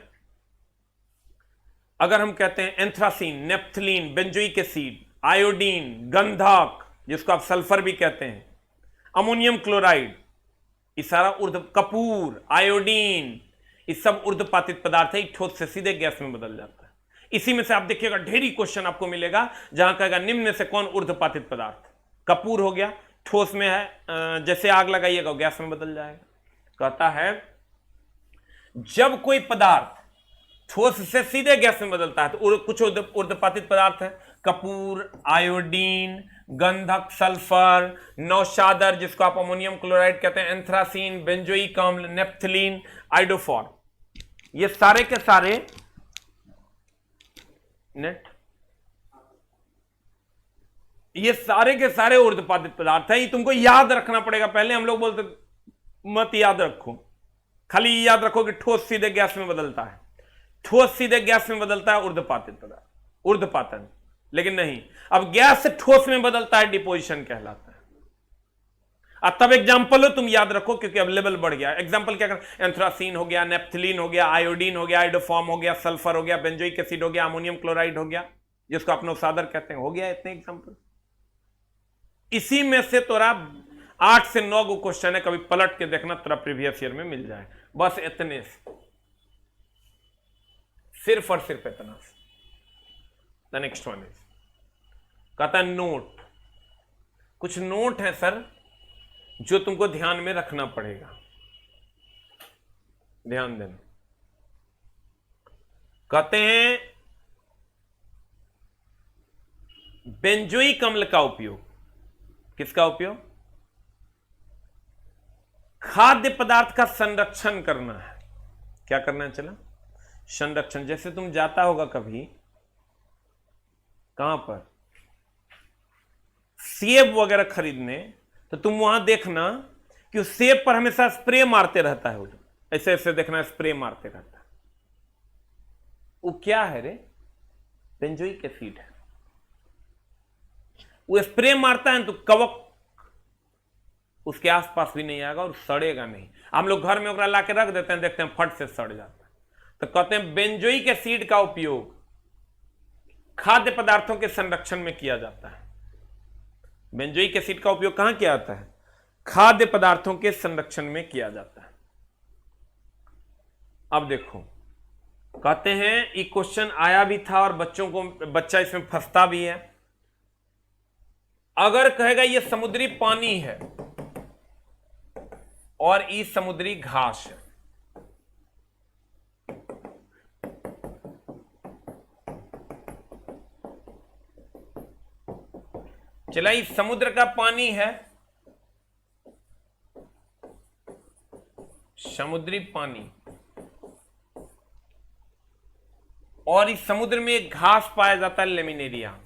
अगर हम कहते हैं anthracene, naphthalene, benzoic acid, iodine, गंधक जिसको आप सल्फर भी कहते हैं, अमोनियम क्लोराइड, ये सारा कपूर, आयोडीन, ये सब ऊर्ध्वपातित पदार्थ है, ठोस से सीधे गैस में बदल जाता है। इसी में से आप देखिएगा ढेरी क्वेश्चन आपको मिलेगा जहां कहेगा निम्न में से कौन ऊर्ध्वपातित पदार्थ, कपूर हो गया, ठोस में है, जैसे आग लगाइएगा गैस में बदल जाएगा। कहता है जब कोई पदार्थ ठोस से सीधे गैस में बदलता है तो कुछ ऊर्ध्वपातित पदार्थ है, कपूर, आयोडीन, गंधक, सल्फर, नौशादर जिसको आप अमोनियम क्लोराइड कहते हैं, एंथ्रासीन, बेंजोइक अम्ल, नेप्थलीन, आइडोफॉर, ये सारे के सारे ये सारे के सारे ऊर्ध्वपातित पदार्थ हैं। ये तुमको याद रखना पड़ेगा। पहले हम लोग बोलते मत याद रखो, खाली याद रखो कि ठोस सीधे गैस में बदलता है, ठोस सीधे गैस में बदलता है ऊर्ध्वपातित पदार्थ, ऊर्ध्वपातन। लेकिन नहीं, अब गैस से ठोस में बदलता है डिपोजिशन कहलाता है। अब तब एग्जाम्पल हो तुम याद रखो, क्योंकि अब लेवल बढ़ गया। एग्जाम्पल क्या कर, एंथ्रासीन हो गया, नेप्थलीन हो गया, आयोडीन हो गया, आइडोफॉर्म हो गया, सल्फर हो गया, बेंजोइक एसिड हो गया, अमोनियम क्लोराइड हो गया, जिसको अपना उसादर कहते हैं। हो गया इतने एग्जाम्पल। इसी में से तोरा 8 से 9 गो क्वेश्चन है, कभी पलट के देखना, तेरा प्रीवियस ईयर में मिल जाए। बस इतने से, सिर्फ और सिर्फ इतना से। द नेक्स्ट वन इज, कहता है नोट। कुछ नोट है सर जो तुमको ध्यान में रखना पड़ेगा, ध्यान देना। कहते हैं बेंजोइक अम्ल का उपयोग, किसका उपयोग? खाद्य पदार्थ का संरक्षण करना है। क्या करना है? चला संरक्षण। जैसे तुम जाता होगा कभी, कहां पर, सेब वगैरह खरीदने, तो तुम वहां देखना कि उस सेब पर हमेशा स्प्रे मारते रहता है, वो ऐसे ऐसे देखना, स्प्रे मारते रहता है। वो क्या है रे? बेंजोइक एसिड है। वो स्प्रे मारता है तो कवक उसके आसपास भी नहीं आएगा और सड़ेगा नहीं। हम लोग घर में ओकरा ला के रख देते हैं, देखते हैं फट से सड़ जाता है। तो कहते हैं बेंजोइक एसिड का उपयोग खाद्य पदार्थों के संरक्षण में किया जाता है। बेंजोइक एसिड का उपयोग कहां किया जाता है? खाद्य पदार्थों के संरक्षण में किया जाता है। अब देखो, कहते हैं ये क्वेश्चन आया भी था और बच्चा इसमें फंसता भी है। अगर कहेगा ये समुद्री पानी है और ये समुद्री घास है, चला ये समुद्र का पानी है, समुद्री पानी, और इस समुद्र में एक घास पाया जाता है, लेमिनेरिया।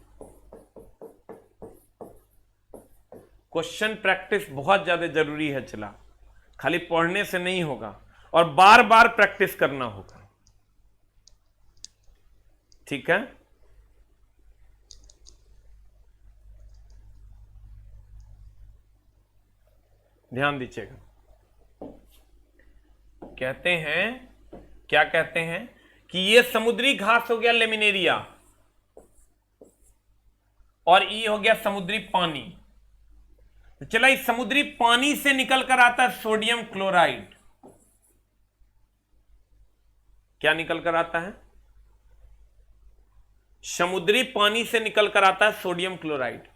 क्वेश्चन प्रैक्टिस बहुत ज्यादा जरूरी है। चला खाली पढ़ने से नहीं होगा और बार बार प्रैक्टिस करना होगा, ठीक है? ध्यान दीजिएगा। कहते हैं, क्या कहते हैं कि ये समुद्री घास हो गया लेमिनेरिया, और ये हो गया समुद्री पानी। तो चला इस समुद्री पानी से निकल कर आता है सोडियम क्लोराइड। क्या निकल कर आता है? समुद्री पानी से निकल कर आता है सोडियम क्लोराइड।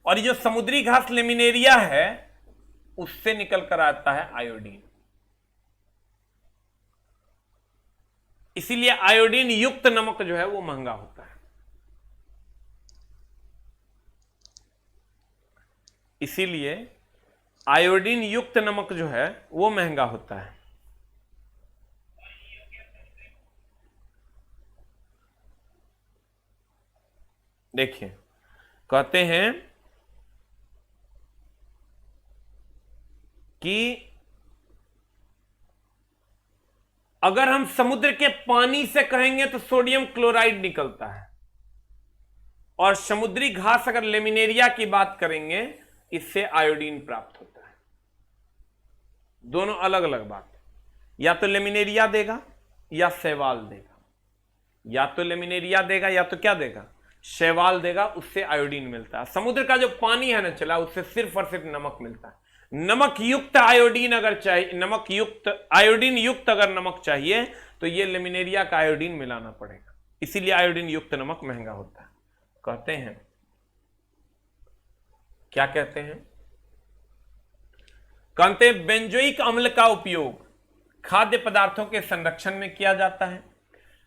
और ये जो समुद्री घास लेमिनेरिया है उससे निकल कर आता है आयोडीन। इसीलिए आयोडीन युक्त नमक जो है वो महंगा होता है। इसीलिए आयोडीन युक्त नमक जो है वो महंगा होता है। देखिए, कहते हैं कि अगर हम समुद्र के पानी से कहेंगे तो सोडियम क्लोराइड निकलता है, और समुद्री घास अगर लेमिनेरिया की बात करेंगे इससे आयोडीन प्राप्त होता है। दोनों अलग अलग बात है। या तो लेमिनेरिया देगा या शैवाल देगा, या तो लेमिनेरिया देगा या तो क्या देगा? शैवाल देगा, उससे आयोडीन मिलता है। समुद्र का जो पानी है ना चला, उससे सिर्फ और सिर्फ नमक मिलता है। नमक युक्त आयोडीन अगर चाहिए, नमक युक्त आयोडीन युक्त अगर नमक चाहिए तो ये लेमिनेरिया का आयोडीन मिलाना पड़ेगा। इसीलिए आयोडीन युक्त नमक महंगा होता है। कहते हैं, क्या कहते हैं? कहते हैं बेंजोइक अम्ल का उपयोग खाद्य पदार्थों के संरक्षण में किया जाता है।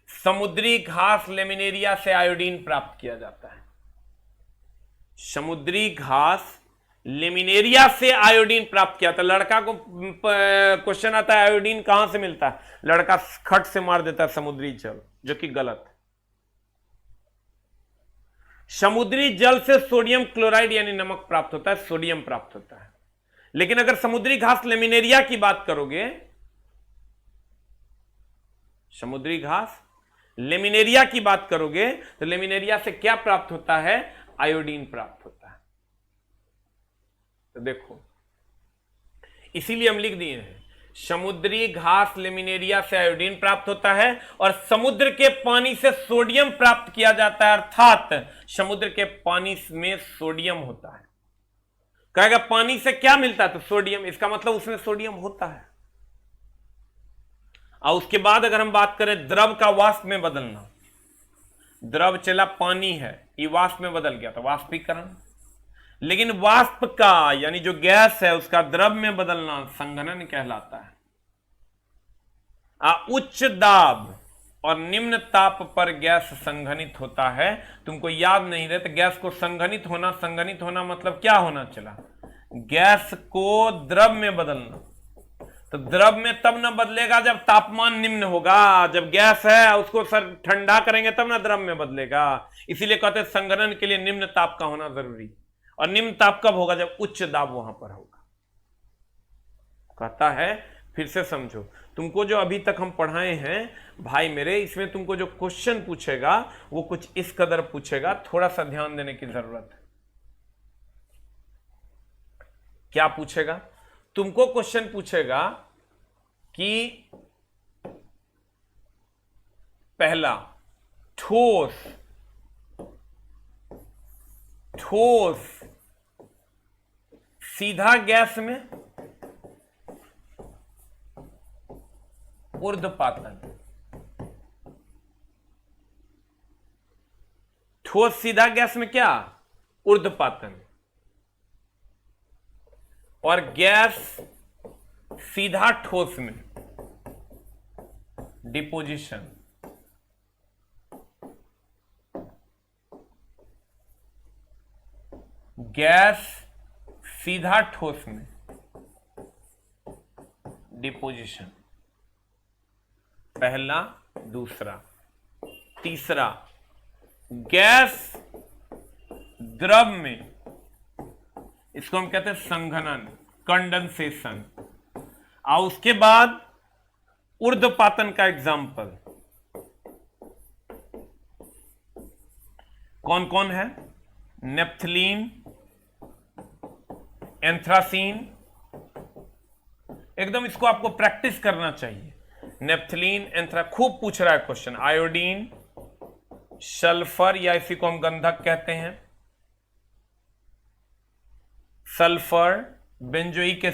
समुद्री घास लेमिनेरिया से आयोडीन प्राप्त किया जाता है। समुद्री घास लेमिनेरिया से आयोडीन प्राप्त किया था। लड़का को क्वेश्चन आता है आयोडीन कहां से मिलता है, लड़का खट से मार देता है समुद्री जल, जो कि गलत है। समुद्री जल से सोडियम क्लोराइड यानी नमक प्राप्त होता है, सोडियम प्राप्त होता है। लेकिन अगर समुद्री घास लेमिनेरिया की बात करोगे, समुद्री घास लेमिनेरिया की बात करोगे तो लेमिनेरिया से क्या प्राप्त होता है? आयोडीन प्राप्त होता है। तो देखो, इसीलिए हम लिख दिए हैं समुद्री घास लेमिनेरिया से आयोडीन प्राप्त होता है और समुद्र के पानी से सोडियम प्राप्त किया जाता है, अर्थात समुद्र के पानी में सोडियम होता है। कहेगा पानी से क्या मिलता है, तो सोडियम, इसका मतलब उसमें सोडियम होता है। और उसके बाद अगर हम बात करें द्रव का वाष्प में बदलना, द्रव चला पानी है, ये वाष्प में बदल गया तो वाष्पीकरण। लेकिन वाष्प का यानी जो गैस है उसका द्रव में बदलना संघनन कहलाता है। उच्च दाब और निम्न ताप पर गैस संघनित होता है। तुमको याद नहीं रहे तो गैस को संघनित होना मतलब क्या होना चला, गैस को द्रव में बदलना। तो द्रव में तब ना बदलेगा जब तापमान निम्न होगा, जब गैस है उसको सर ठंडा करेंगे तब ना द्रव में बदलेगा। इसीलिए कहते हैं संघनन के लिए निम्न ताप का होना जरूरी। और निम्न ताप कब होगा, जब उच्च दाब वहां पर होगा। कहता है, फिर से समझो, तुमको जो अभी तक हम पढ़ाए हैं भाई मेरे, इसमें तुमको जो क्वेश्चन पूछेगा वो कुछ इस कदर पूछेगा, थोड़ा सा ध्यान देने की जरूरत है। क्या पूछेगा, तुमको क्वेश्चन पूछेगा कि पहला ठोस सीधा गैस में ऊर्ध्वपातन, ठोस सीधा गैस में क्या, ऊर्ध्वपातन, और गैस सीधा ठोस में डिपोजिशन। गैस सीधा ठोस में डिपोजिशन, पहला, दूसरा। तीसरा, गैस द्रव में, इसको हम कहते हैं संघनन, कंडेंसेशन। और उसके बाद ऊर्ध्वपातन का एग्जाम्पल कौन कौन है, नेप्थलीन, एंथ्रासीन। एकदम इसको आपको प्रैक्टिस करना चाहिए। नेप्थलीन, एंथ्रा, खूब पूछ रहा है क्वेश्चन। आयोडीन, सल्फर या इसी को हम गंधक कहते हैं, सल्फर, बेंजोइक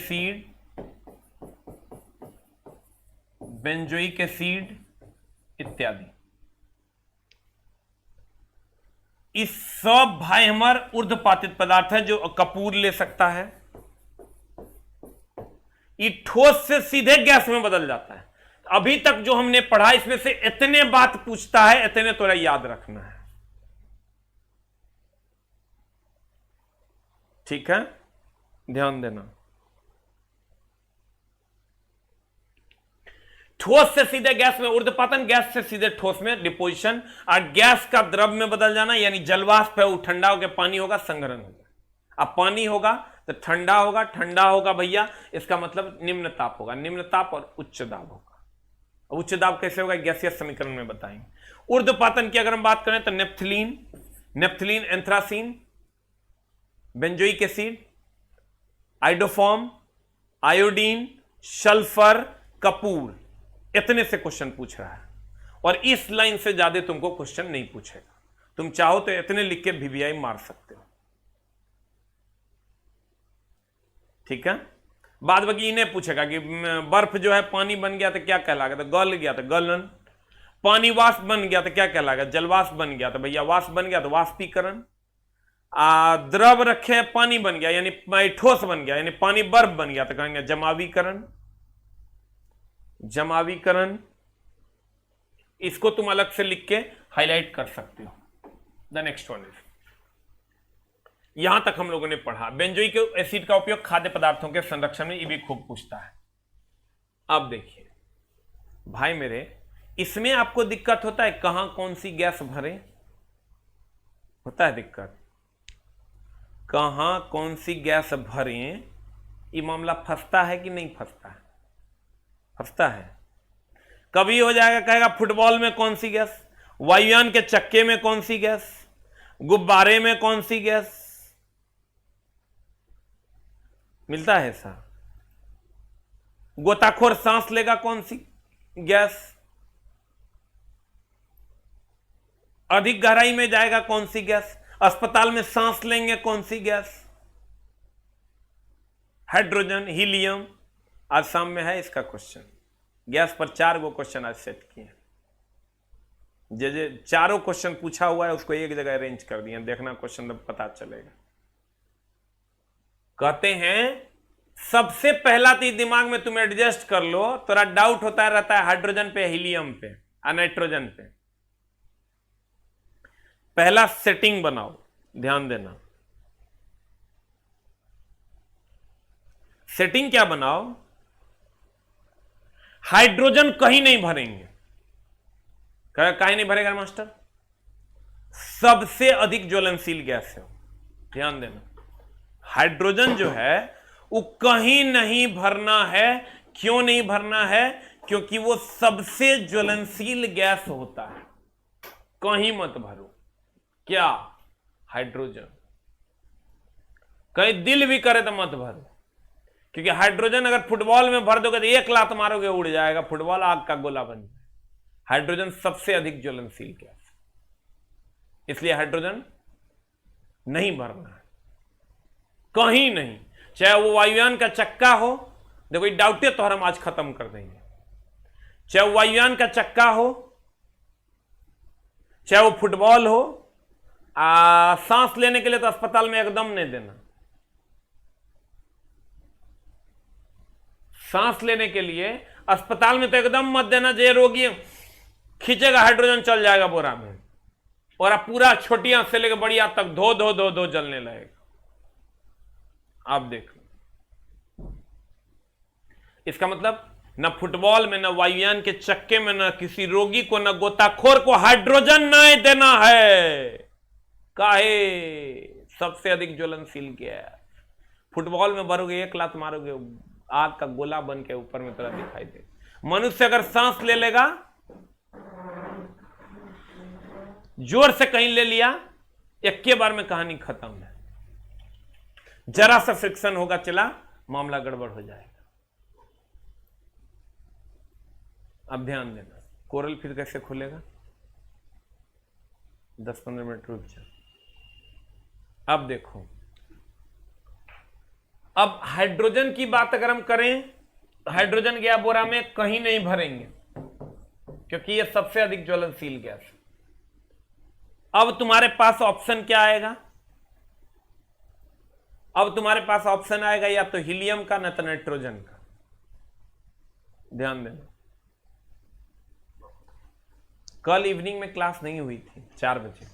एसिड इत्यादि। इस सब भाई हमारे ऊर्ध्वपातित पदार्थ है जो कपूर ले सकता है। ये ठोस से सीधे गैस में बदल जाता है। अभी तक जो हमने पढ़ा इसमें से इतने बात पूछता है, इतने थोड़ा याद रखना है, ठीक है, ध्यान देना। ठोस से सीधे गैस में ऊर्ध्वपातन, गैस से सीधे ठोस में डिपोजिशन, और गैस का द्रव में बदल जाना यानी जलवाष्प है वो ठंडा होकर पानी होगा, संघनन होगा। अब पानी होगा तो ठंडा होगा भैया, इसका मतलब निम्न ताप होगा, निम्न ताप और उच्च दाब होगा। उच्च दाब कैसे होगा, गैसीय समीकरण में बताएंगे। ऊर्ध्वपातन की अगर हम बात करें तो naphthalene, anthracene, benzoic acid, iodoform, iodine, sulphur, Kapoor, इतने से क्वेश्चन पूछ रहा है। और इस लाइन से ज्यादा तुमको क्वेश्चन नहीं पूछेगा। तुम चाहो तो इतने लिख के VVI मार सकते हो, ठीक है। बाद बाकी इन्हें पूछेगा कि बर्फ जो है पानी बन गया तो क्या कहलाएगा, तो गल गया तो गलन। पानी वाष्प बन गया तो क्या कहलाएगा, जलवाष्प बन गया तो भैया वाष्प बन गया तो वाष्पीकरण। द्रव रखे पानी बन गया यानी ठोस बन गया, यानी पानी बर्फ बन गया तो कहेंगे जमावीकरण। इसको तुम अलग से लिख के हाईलाइट कर सकते हो। द नेक्स्ट वन इज, यहां तक हम लोगों ने पढ़ा बेंजोइक एसिड का उपयोग खाद्य पदार्थों के संरक्षण में, ये भी खूब पूछता है। अब देखिए भाई मेरे, इसमें आपको दिक्कत होता है कहां कौन सी गैस भरे, होता है दिक्कत, कहां कौन सी गैस भरे, ये मामला फंसता है कि नहीं फंसता है, फंसता है। कभी हो जाएगा कहेगा फुटबॉल में कौन सी गैस, वायुयान के चक्के में कौन सी गैस, गुब्बारे में कौन सी गैस, मिलता है ऐसा। गोताखोर सांस लेगा कौन सी गैस? अधिक गहराई में जाएगा कौन सी गैस? अस्पताल में सांस लेंगे कौन सी गैस? Hydrogen, helium. आज शाम में है इसका क्वेश्चन। गैस पर 4 गो क्वेश्चन आज सेट किए। जे चारों क्वेश्चन पूछा हुआ है उसको एक जगह अरेंज कर दिए, देखना क्वेश्चन तब पता चलेगा। कहते हैं सबसे पहला तो दिमाग में तुम एडजस्ट कर लो, थोड़ा डाउट होता रहता है हाइड्रोजन पे, हीलियम पे और नाइट्रोजन पे। पहला सेटिंग बनाओ, ध्यान देना। सेटिंग क्या बनाओ? हाइड्रोजन कहीं नहीं भरेंगे। कहीं नहीं भरेगा मास्टर? सबसे अधिक ज्वलनशील गैस है, ध्यान देना। हाइड्रोजन जो है वो कहीं नहीं भरना है। क्यों नहीं भरना है? क्योंकि वो सबसे ज्वलनशील गैस होता है। कहीं मत भरो। क्या? हाइड्रोजन। कहीं दिल भी करे तो मत भरो, क्योंकि हाइड्रोजन अगर फुटबॉल में भर दोगे तो एक लात मारोगे उड़ जाएगा, फुटबॉल आग का गोला बन जाए। हाइड्रोजन सबसे अधिक ज्वलनशील गैस, इसलिए हाइड्रोजन नहीं भरना है, कहीं नहीं। चाहे वो वायुयान का चक्का हो, देखो डाउट है तो हम आज खत्म कर देंगे। चाहे वो वायुयान का चक्का हो, चाहे वो फुटबॉल हो, सांस लेने के लिए तो अस्पताल में एकदम नहीं देना। सांस लेने के लिए अस्पताल में तो एकदम मत देना। जे रोगी खींचेगा हाइड्रोजन चल जाएगा बोरा में, और आप पूरा छोटी आंख से लेकर बड़ी आंख तक धो धो धो धो जलने लगेगा। आप देख लो, इसका मतलब न फुटबॉल में, न वायुयान के चक्के में, न किसी रोगी को, न गोताखोर को हाइड्रोजन नहीं देना है। काहे? सबसे अधिक ज्वलनशील गैस। फुटबॉल में भरोगे एक लात मारोगे आग का गोला बन के ऊपर में तरह दिखाई दे। मनुष्य अगर सांस ले लेगा, जोर से कहीं ले लिया, एक के बार में कहानी खत्म है। जरा सा फ्रिक्शन होगा चला, मामला गड़बड़ हो जाएगा। अब ध्यान देना, कोरल फिर कैसे खुलेगा? 10-15 मिनट रुक जाओ। अब देखो, अब हाइड्रोजन की बात अगर हम करें, हाइड्रोजन गया बोरा में कहीं नहीं भरेंगे, क्योंकि यह सबसे अधिक ज्वलनशील गैस है। अब तुम्हारे पास ऑप्शन क्या आएगा? अब तुम्हारे पास ऑप्शन आएगा या तो हीलियम का, न तो नाइट्रोजन का। ध्यान देना, कल इवनिंग में क्लास नहीं हुई थी 4 बजे।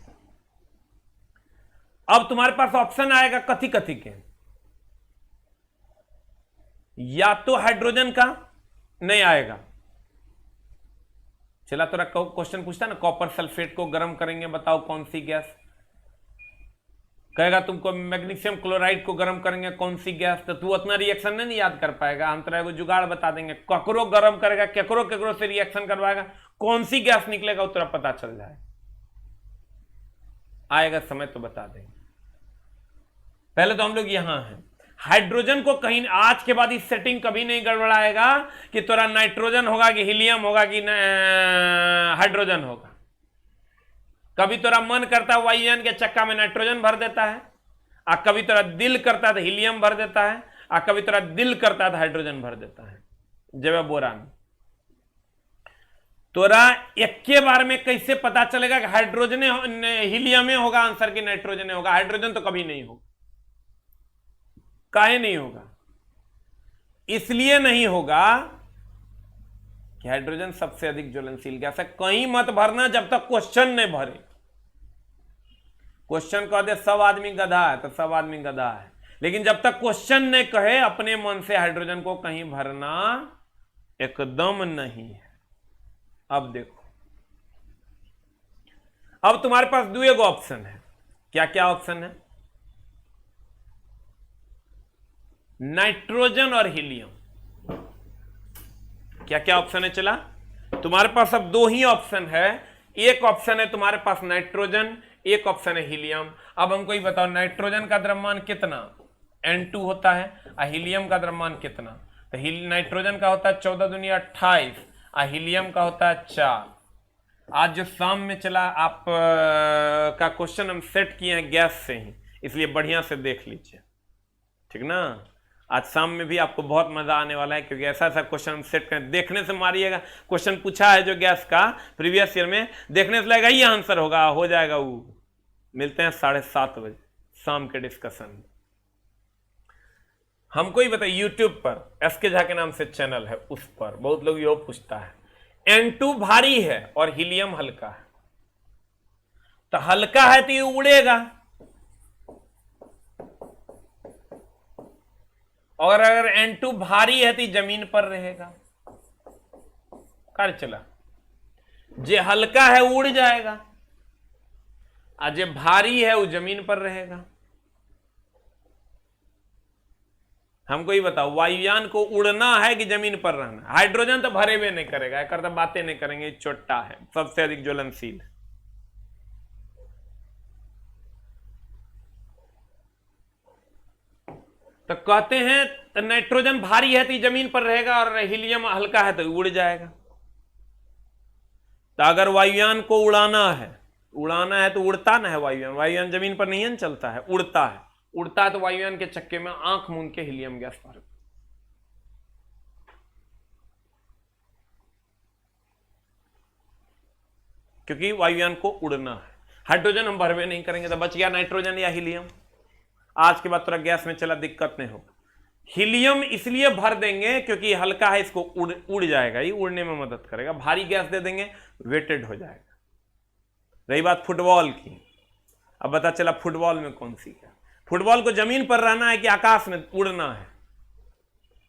अब तुम्हारे पास ऑप्शन आएगा कथी कथी के, या तो हाइड्रोजन का, नहीं आएगा। चला थोड़ा क्वेश्चन पूछता ना, कॉपर सल्फेट को गर्म करेंगे, बताओ कौन सी गैस? कहेगा तुमको मैग्नीशियम क्लोराइड को गर्म करेंगे, कौन सी गैस? तो तू उतना रिएक्शन नहीं याद कर पाएगा। हम तेरा जुगाड़ बता देंगे, ककरो गर्म करेगा, केकरो से रिएक्शन करवाएगा, कौन सी गैस निकलेगा उतना पता चल जाए। आएगा समय तो बता देंगे। पहले तो हम लोग यहां हैं। हाइड्रोजन को कहीं, आज के बाद इस सेटिंग कभी नहीं गड़बड़ाएगा कि तोरा नाइट्रोजन होगा कि हीलियम होगा कि हाइड्रोजन होगा। कभी तोरा मन करता है वायुयान के चक्का में नाइट्रोजन भर देता है, और कभी तोरा दिल करता है तो हीलियम भर देता है, और कभी तोरा दिल करता है तो हाइड्रोजन भर देता है। जब बोरा में तोरा एक के बार में कैसे पता चलेगा कि हाइड्रोजन हीलियम होगा आंसर की नाइट्रोजन होगा? हाइड्रोजन तो कभी नहीं होगा। काहे नहीं होगा? इसलिए नहीं होगा कि हाइड्रोजन सबसे अधिक ज्वलनशील गैस है। कहीं मत भरना जब तक क्वेश्चन नहीं भरे। क्वेश्चन कह दे सब आदमी गधा है तो सब आदमी गधा है, लेकिन जब तक क्वेश्चन नहीं कहे अपने मन से हाइड्रोजन को कहीं भरना एकदम नहीं है। अब देखो, अब तुम्हारे पास दो एक ऑप्शन है। क्या क्या ऑप्शन है? नाइट्रोजन और हीलियम। क्या क्या ऑप्शन है? चला तुम्हारे पास अब 2 ही ऑप्शन है। एक ऑप्शन है तुम्हारे पास नाइट्रोजन, एक ऑप्शन है हीलियम। अब हमको ये बताओ, नाइट्रोजन का द्रव्यमान कितना? N2 होता है, और हीलियम का द्रव्यमान कितना? तो नाइट्रोजन का होता है 14 दूनी 28 और हीलियम का होता है 4। आज जो शाम में चला आप का क्वेश्चन हम सेट किए हैं गैस से ही, इसलिए बढ़िया से देख लीजिए, ठीक ना। आज शाम में भी आपको बहुत मजा आने वाला है, क्योंकि ऐसा ऐसा क्वेश्चन हम सेट करें। देखने से मारिएगा, क्वेश्चन पूछा है जो गैस का प्रीवियस ईयर में, देखने से लगेगा ये आंसर होगा, हो जाएगा वो। मिलते हैं 7:30 बजे शाम के डिस्कशन में। हमको ही बताइए, यूट्यूब पर एसके झा के नाम से चैनल है, उस पर बहुत लोग ये पूछता है N2 भारी है और हीलियम हल्का है, तो हल्का है तो ये उड़ेगा, और अगर N2 भारी है तो जमीन पर रहेगा। कर चला, जे हल्का है उड़ जाएगा और जे भारी है वो जमीन पर रहेगा। हमको ही बताओ, वायुयान को उड़ना है कि जमीन पर रहना? हाइड्रोजन तो भरे हुए नहीं करेगा, करता बातें नहीं करेंगे, छोटा है, सबसे अधिक ज्वलनशील है। तो कहते हैं तो नाइट्रोजन भारी है तो जमीन पर रहेगा और हीलियम हल्का है तो उड़ जाएगा। तो अगर वायुयान को उड़ाना है तो उड़ता ना है वायुयान, वायुयान जमीन पर नहीं चलता है, उड़ता है। उड़ता है तो वायुयान के चक्के में आंख मूंद के हीलियम गैस भर, क्योंकि वायुयान को उड़ना है। हाइड्रोजन हम भरवे नहीं करेंगे, तो बच गया नाइट्रोजन या हीलियम। आज के बाद थोड़ा गैस में चला, दिक्कत नहीं होगा। हीलियम इसलिए भर देंगे क्योंकि हल्का है, इसको उड़ जाएगा, ये उड़ने में मदद करेगा। भारी गैस दे देंगे, वेटेड हो जाएगा। रही बात फुटबॉल की, अब पता चला फुटबॉल में कौन सी क्या। फुटबॉल को जमीन पर रहना है कि आकाश में उड़ना है?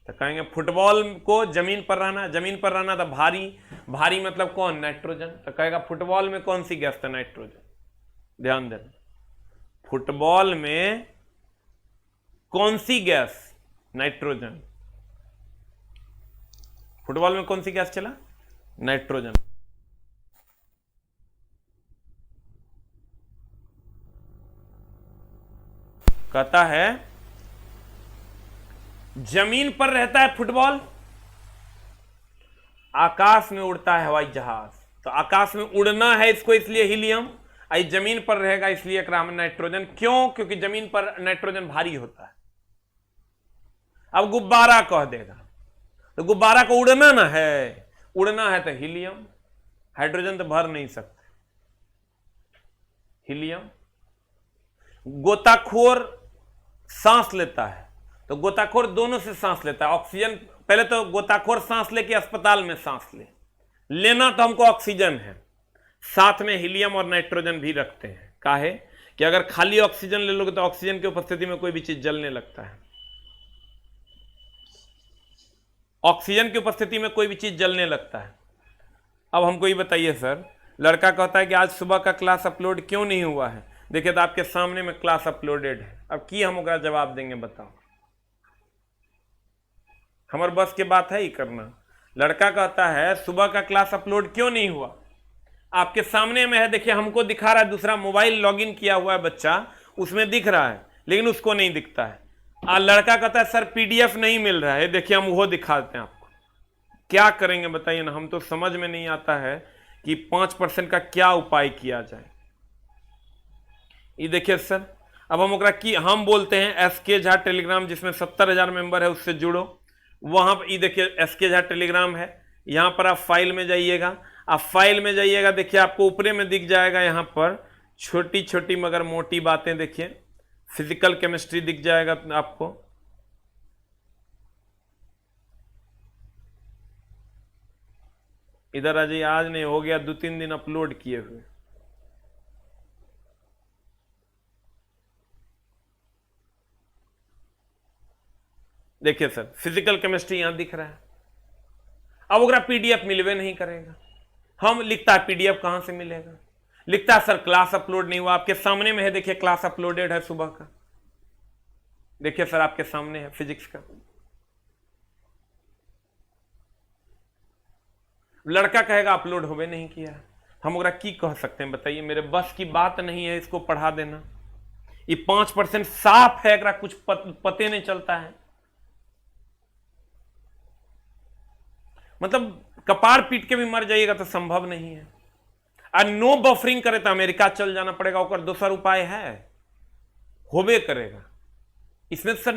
तो कहेंगे फुटबॉल को जमीन पर रहना, जमीन पर रहना तो भारी मतलब कौन? नाइट्रोजन। तो कहेगा फुटबॉल में कौन सी गैस था? नाइट्रोजन। ध्यान देना, फुटबॉल में कौन सी गैस? नाइट्रोजन। फुटबॉल में कौन सी गैस चला? नाइट्रोजन। कहता है जमीन पर रहता है फुटबॉल, आकाश में उड़ता है हवाई जहाज। तो आकाश में उड़ना है इसको, इसलिए हीलियम। आई जमीन पर रहेगा इसलिए एकरा में नाइट्रोजन। क्यों? क्योंकि जमीन पर नाइट्रोजन भारी होता है। अब गुब्बारा कह देगा, तो गुब्बारा को उड़ना ना है, उड़ना है तो हीलियम। हाइड्रोजन तो भर नहीं सकते, हीलियम। गोताखोर सांस लेता है, तो गोताखोर दोनों से सांस लेता है। ऑक्सीजन पहले तो गोताखोर सांस लेके अस्पताल में सांस लेना तो हमको ऑक्सीजन है, साथ में हीलियम और नाइट्रोजन भी रखते हैं। काहे कि अगर खाली ऑक्सीजन ले लोगे तो ऑक्सीजन की उपस्थिति में कोई भी चीज जलने लगता है। ऑक्सीजन की उपस्थिति में कोई भी चीज जलने लगता है। अब हमको ये बताइए सर, लड़का कहता है कि आज सुबह का क्लास अपलोड क्यों नहीं हुआ है? देखिए तो आपके सामने में क्लास अपलोडेड है। अब की हम ओकरा जवाब देंगे, बताओ। हमारे बस के बात है ही करना। लड़का कहता है सुबह का क्लास अपलोड क्यों नहीं हुआ? आपके सामने में है, देखिए हमको दिखा रहा है, दूसरा मोबाइल लॉगिन किया हुआ है बच्चा, उसमें दिख रहा है, लेकिन उसको नहीं दिखता है। लड़का कहता है सर पीडीएफ नहीं मिल रहा है। देखिए हम वो दिखाते हैं आपको। क्या करेंगे बताइए ना, हम तो समझ में नहीं आता है कि 5% का क्या उपाय किया जाए। ये देखिए सर, अब हम ओकरा की हम बोलते हैं एसके झा टेलीग्राम, जिसमें 70,000 मेंबर है, उससे जुड़ो। वहां पर ये देखिए एसके झा टेलीग्राम है, यहां पर आप फाइल में जाइएगा। आप फाइल में जाइएगा, देखिए आपको ऊपरे में दिख जाएगा, यहां पर छोटी छोटी मगर मोटी बातें, देखिए फिजिकल केमिस्ट्री दिख जाएगा आपको। इधर आ जाइए, आज नहीं, हो गया 2-3 दिन अपलोड किए हुए। देखिए सर फिजिकल केमिस्ट्री यहां दिख रहा है। अब अगर पीडीएफ मिलवे नहीं करेगा, हम लिखता है पीडीएफ कहां से मिलेगा? लिखता है सर क्लास अपलोड नहीं हुआ। आपके सामने में है, देखिए क्लास अपलोडेड है सुबह का। देखिए सर आपके सामने है फिजिक्स का। लड़का कहेगा अपलोड होवे नहीं किया। हम ओकरा की कह सकते हैं बताइए? मेरे बस की बात नहीं है इसको पढ़ा देना। ये 5% साफ है, अगर कुछ पते नहीं चलता है। मतलब कपार पीट के भी मर जाइएगा तो संभव नहीं है। और नो बफरिंग करे तो अमेरिका चल जाना पड़ेगा, और दूसरा उपाय है, होबे करेगा। इसमें तो सर